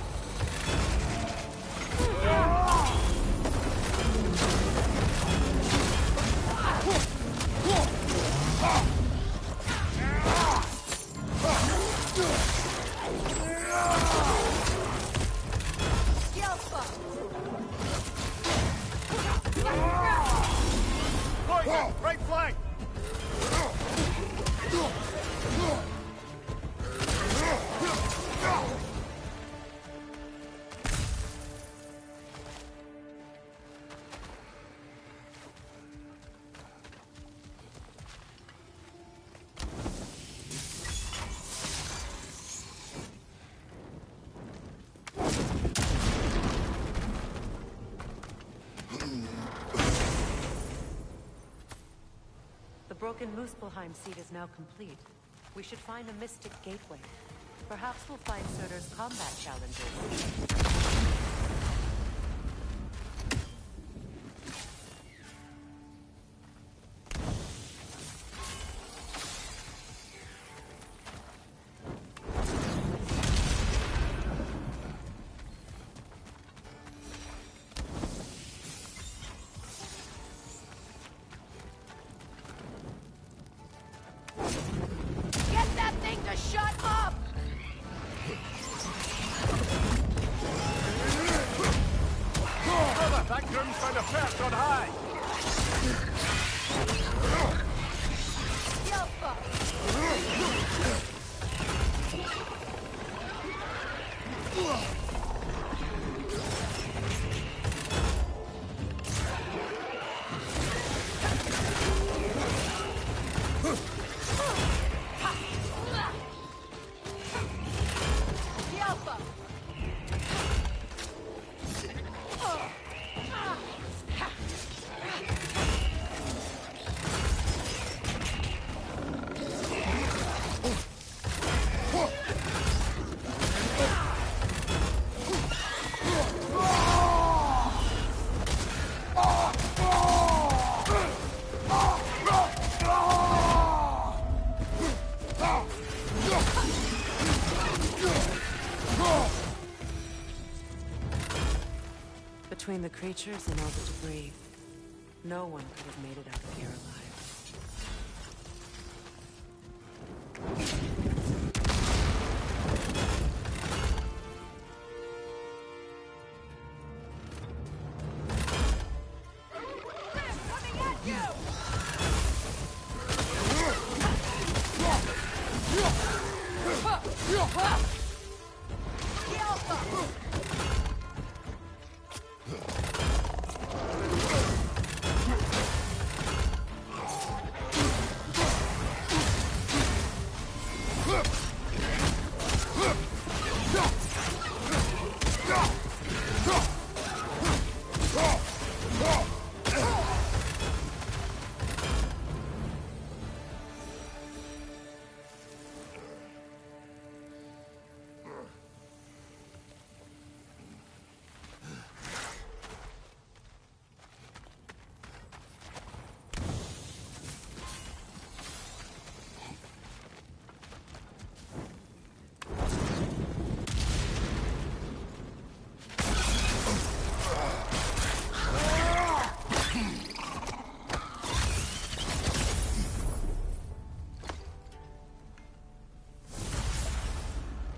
Poison, right flank! The broken Muspelheim seed is now complete. We should find a mystic gateway. Perhaps we'll find Surtur's combat challenges. Get that thing to shut up! Brother, that groom's found a perch on high! Between the creatures and all the debris, no one could have made it out of here alive.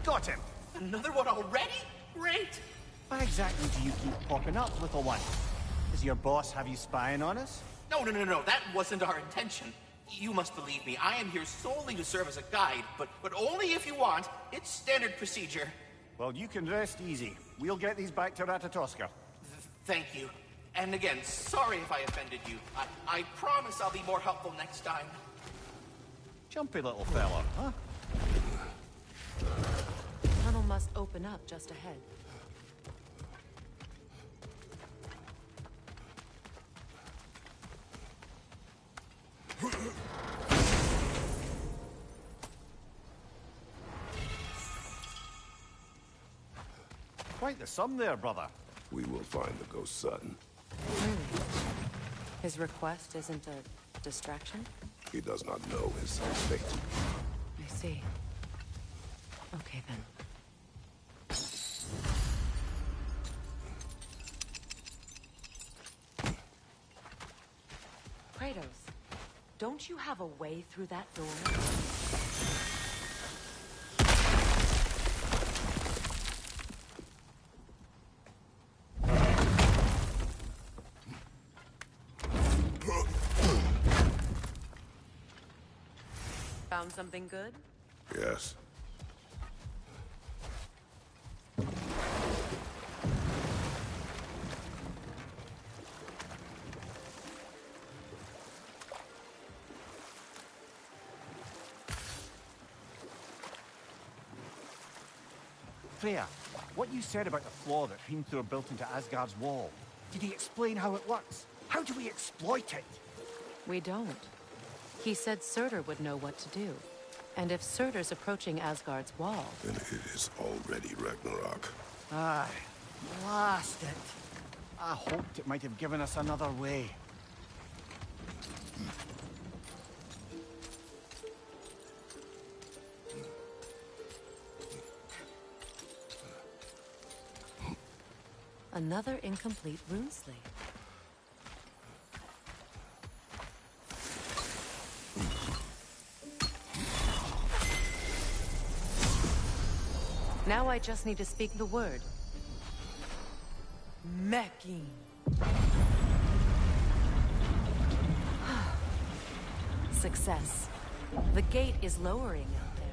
Got him! Another one already? Great! Why exactly do you keep popping up, little one? Does your boss have you spying on us? No, that wasn't our intention. You must believe me, I am here solely to serve as a guide, but only if you want. It's standard procedure. Well, you can rest easy. We'll get these back to Ratatoska. Thank you. And again, sorry if I offended you. I promise I'll be more helpful next time. Jumpy little fella, huh? The tunnel must open up just ahead. Quite the sum there, brother. We will find the ghost son. His request isn't a distraction? He does not know his son's fate. I see. Okay, then. Kratos, don't you have a way through that door? Found something good? Yes. Freya, what you said about the flaw that Hrimthur built into Asgard's wall, did he explain how it works? How do we exploit it? We don't. He said Surtur would know what to do. And if Surtur's approaching Asgard's wall... Then it is already Ragnarok. Aye. Blast it. I hoped it might have given us another way. Another incomplete rune slate. Now I just need to speak the word. Mecking. Success. The gate is lowering out there.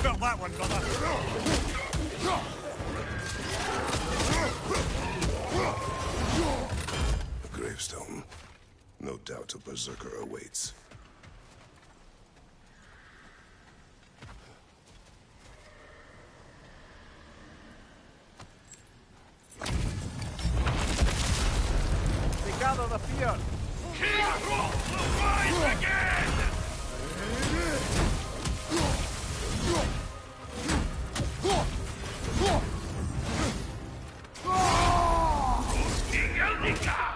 felt that one, brother. A gravestone. No doubt a berserker awaits. They gather the fear. King Hrolf will rise again! King Eldika!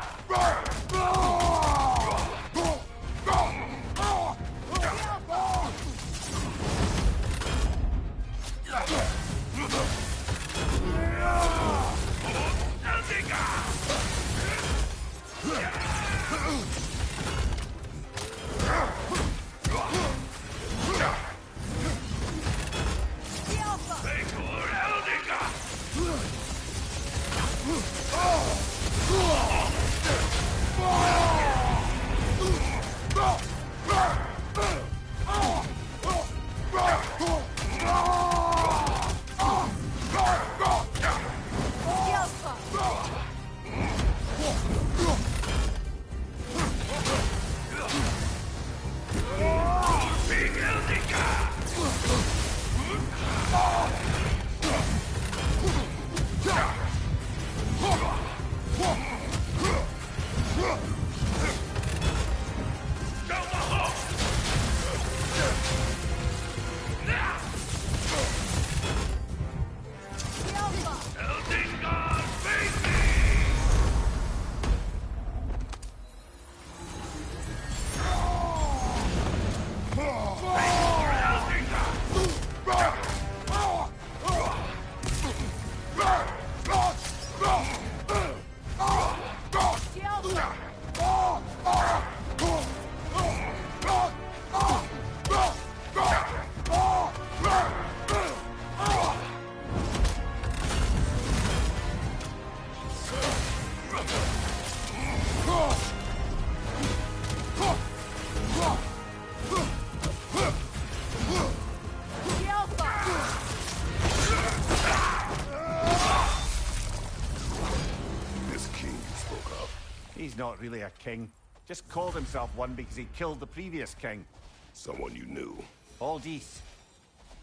He's not really a king. Just called himself one because he killed the previous king. Someone you knew. Aldis.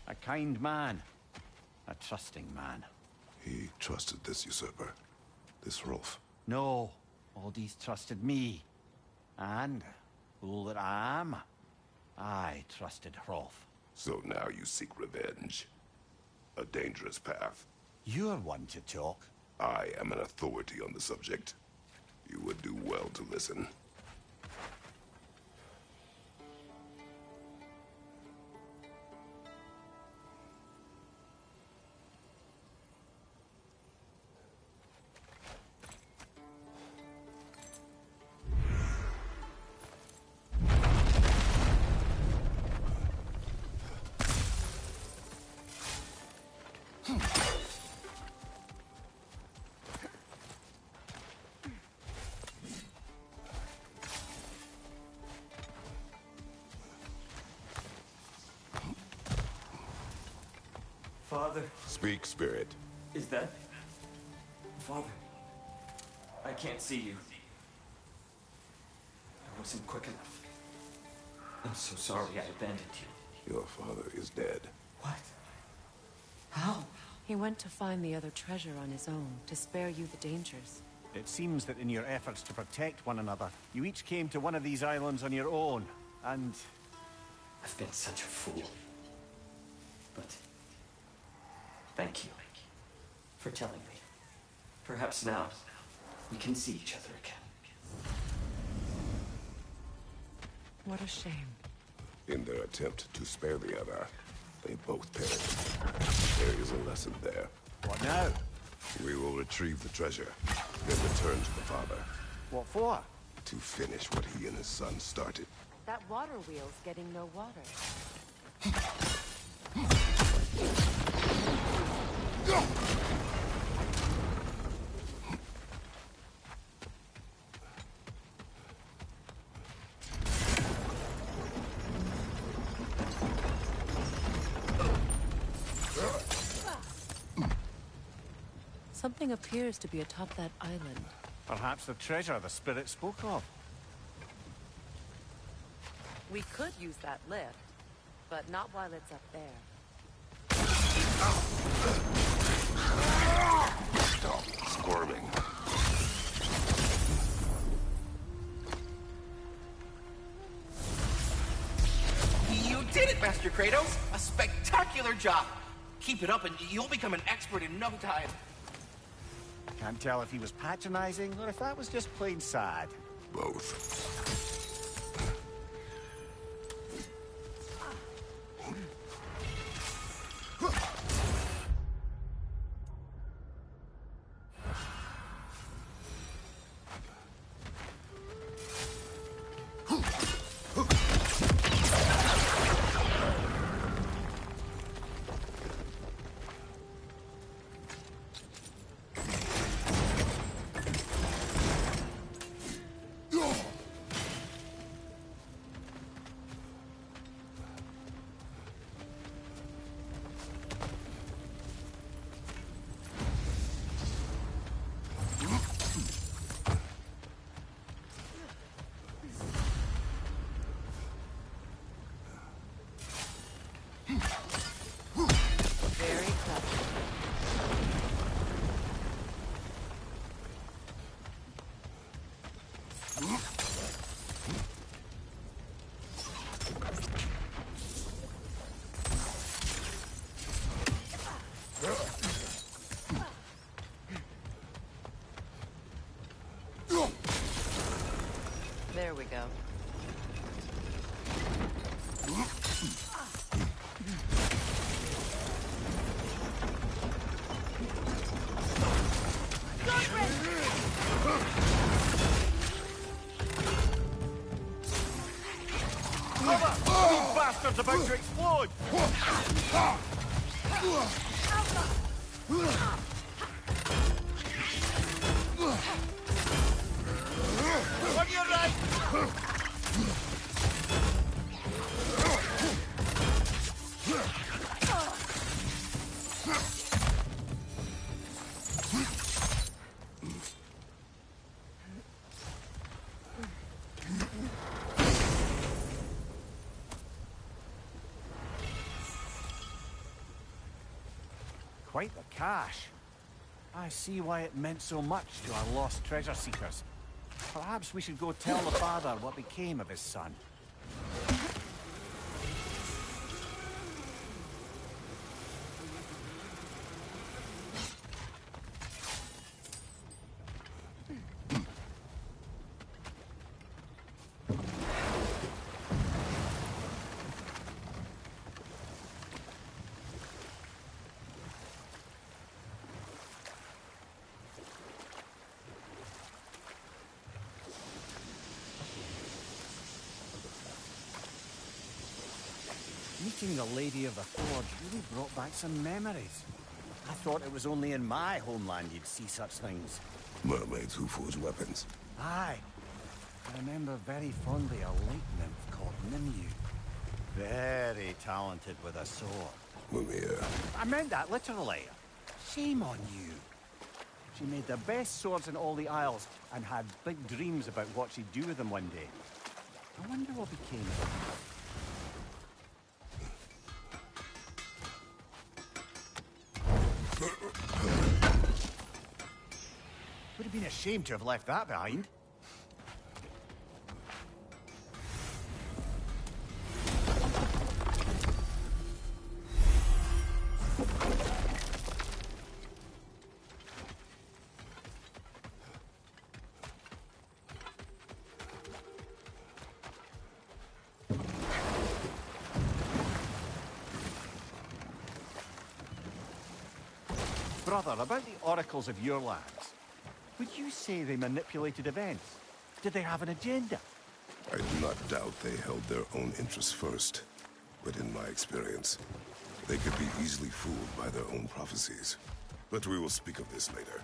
A kind man. A trusting man. He trusted this usurper. This Rolf. No. Aldis trusted me. And, fool that I am, I trusted Rolf. So now you seek revenge. A dangerous path. You're one to talk. I am an authority on the subject. You would do well to listen. Father. Speak, spirit. Is that... Father? I can't see you. I wasn't quick enough. I'm so sorry I abandoned you. Your father is dead. What? How? He went to find the other treasure on his own, to spare you the dangers. It seems that in your efforts to protect one another, you each came to one of these islands on your own, and... I've been such a fool. But... thank you for telling me. Perhaps now we can see each other again. What a shame. In their attempt to spare the other, they both perished. There is a lesson there. What now? We will retrieve the treasure, then return to the father. What for? To finish what he and his son started. That water wheel's getting no water. Something appears to be atop that island. Perhaps the treasure the spirit spoke of. We could use that lift, but not while it's up there. Stop squirming. You did it, Master Kratos! A spectacular job! Keep it up and you'll become an expert in no time. Can't tell if he was patronizing or if that was just plain sad. Both. Very clever. There we go. Cover! These bastards about to explode! On your right! Quite the cache. I see why it meant so much to our lost treasure seekers. Perhaps we should go tell the father what became of his son. Meeting the Lady of the Forge really brought back some memories. I thought it was only in my homeland you'd see such things. Mermaids who forge weapons. Aye. I remember very fondly a lake nymph called Nimue. Very talented with a sword. Mimir. I meant that literally. Shame on you. She made the best swords in all the Isles and had big dreams about what she'd do with them one day. I wonder what became of her. Would have been a shame to have left that behind. Brother, about the oracles of your lands. Would you say they manipulated events? Did they have an agenda? I do not doubt they held their own interests first. But in my experience, they could be easily fooled by their own prophecies. But we will speak of this later.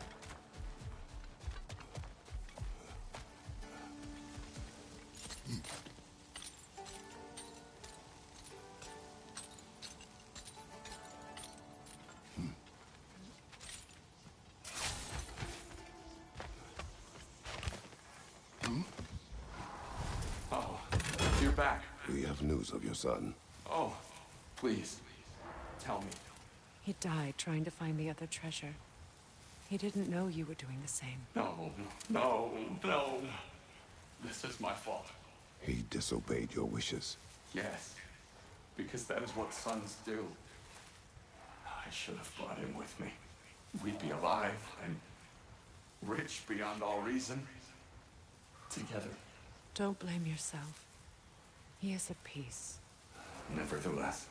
back. We have news of your son. Oh, please, tell me. He died trying to find the other treasure. He didn't know you were doing the same. No, no, no. This is my fault. He disobeyed your wishes. Yes, because that is what sons do. I should have brought him with me. We'd be alive and rich beyond all reason. Together. Don't blame yourself. He is at peace. Nevertheless,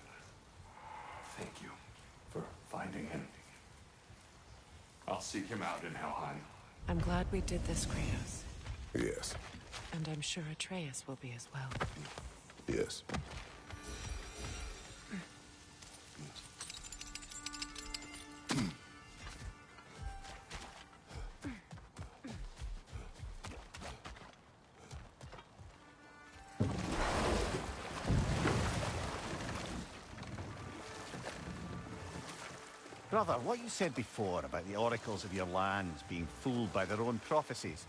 thank you for finding him. I'll seek him out in Helheim. I'm glad we did this, Kratos. Yes. And I'm sure Atreus will be as well. Yes. Brother, what you said before about the oracles of your lands being fooled by their own prophecies,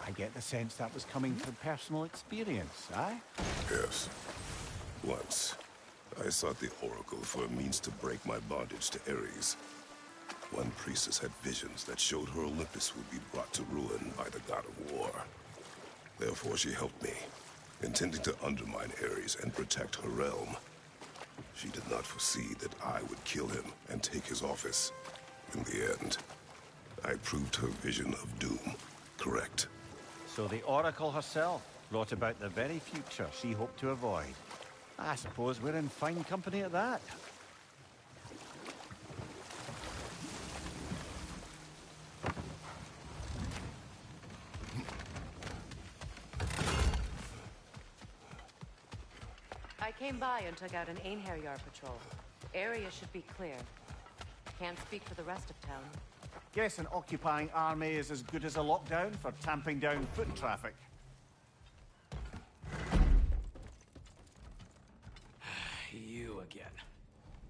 I get the sense that was coming from personal experience, aye? Yes. Once, I sought the oracle for a means to break my bondage to Ares. One priestess had visions that showed her Olympus would be brought to ruin by the god of war. Therefore she helped me, intending to undermine Ares and protect her realm. She did not foresee that I would kill him and take his office. In the end, I proved her vision of doom correct. So the oracle herself brought about the very future she hoped to avoid. I suppose we're in fine company at that. I came by and took out an Einherjar patrol. Area should be clear. Can't speak for the rest of town. Guess an occupying army is as good as a lockdown for tamping down foot traffic. You again.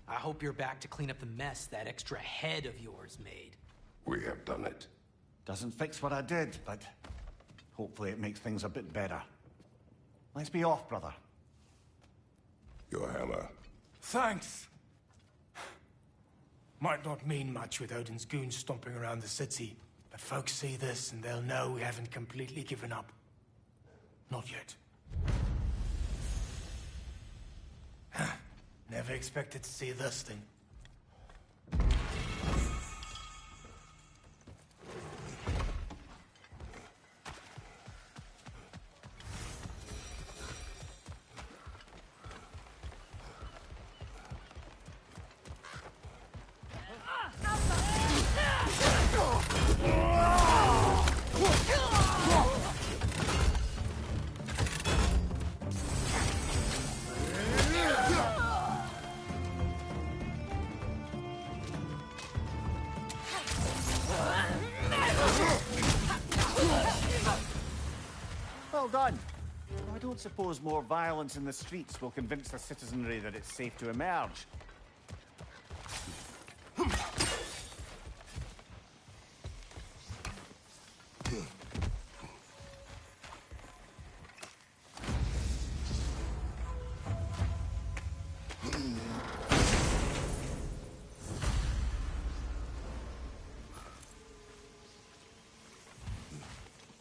I hope you're back to clean up the mess that extra head of yours made. We have done it. Doesn't fix what I did, but hopefully it makes things a bit better. Let's be off, brother. Your hammer. Thanks. Might not mean much with Odin's goons stomping around the city, but folks see this and they'll know we haven't completely given up. Not yet. Never expected to see this thing. Well done. I don't suppose more violence in the streets will convince the citizenry that it's safe to emerge.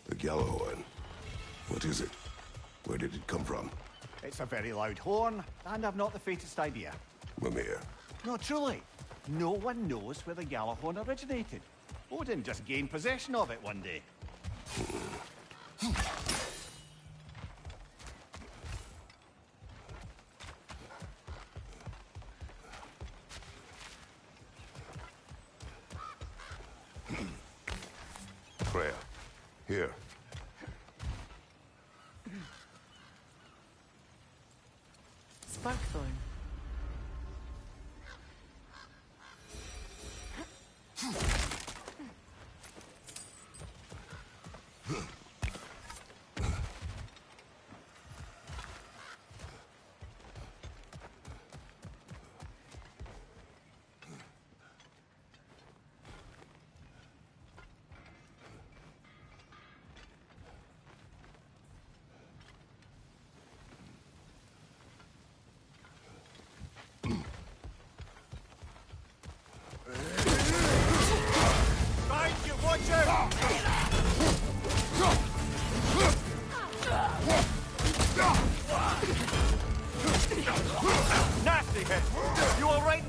The Gjallarhorn. What is it? Where did it come from? It's a very loud horn, and I've not the faintest idea. Mimir. No, truly. No one knows where the Gjallarhorn originated. Odin just gained possession of it one day. Freya. Here. Sparkthorn.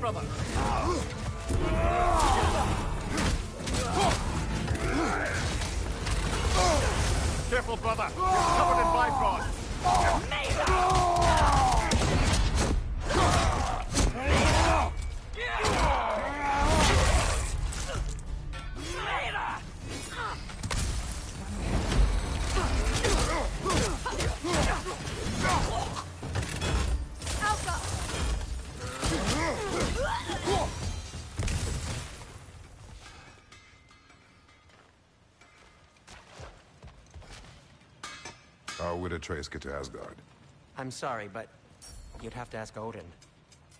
brother. Careful, brother. You're covered in Bifrost. How would Atreus get to Asgard? I'm sorry, but you'd have to ask Odin.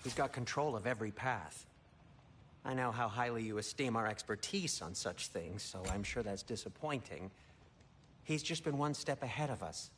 He's got control of every path. I know how highly you esteem our expertise on such things, so I'm sure that's disappointing. He's just been one step ahead of us.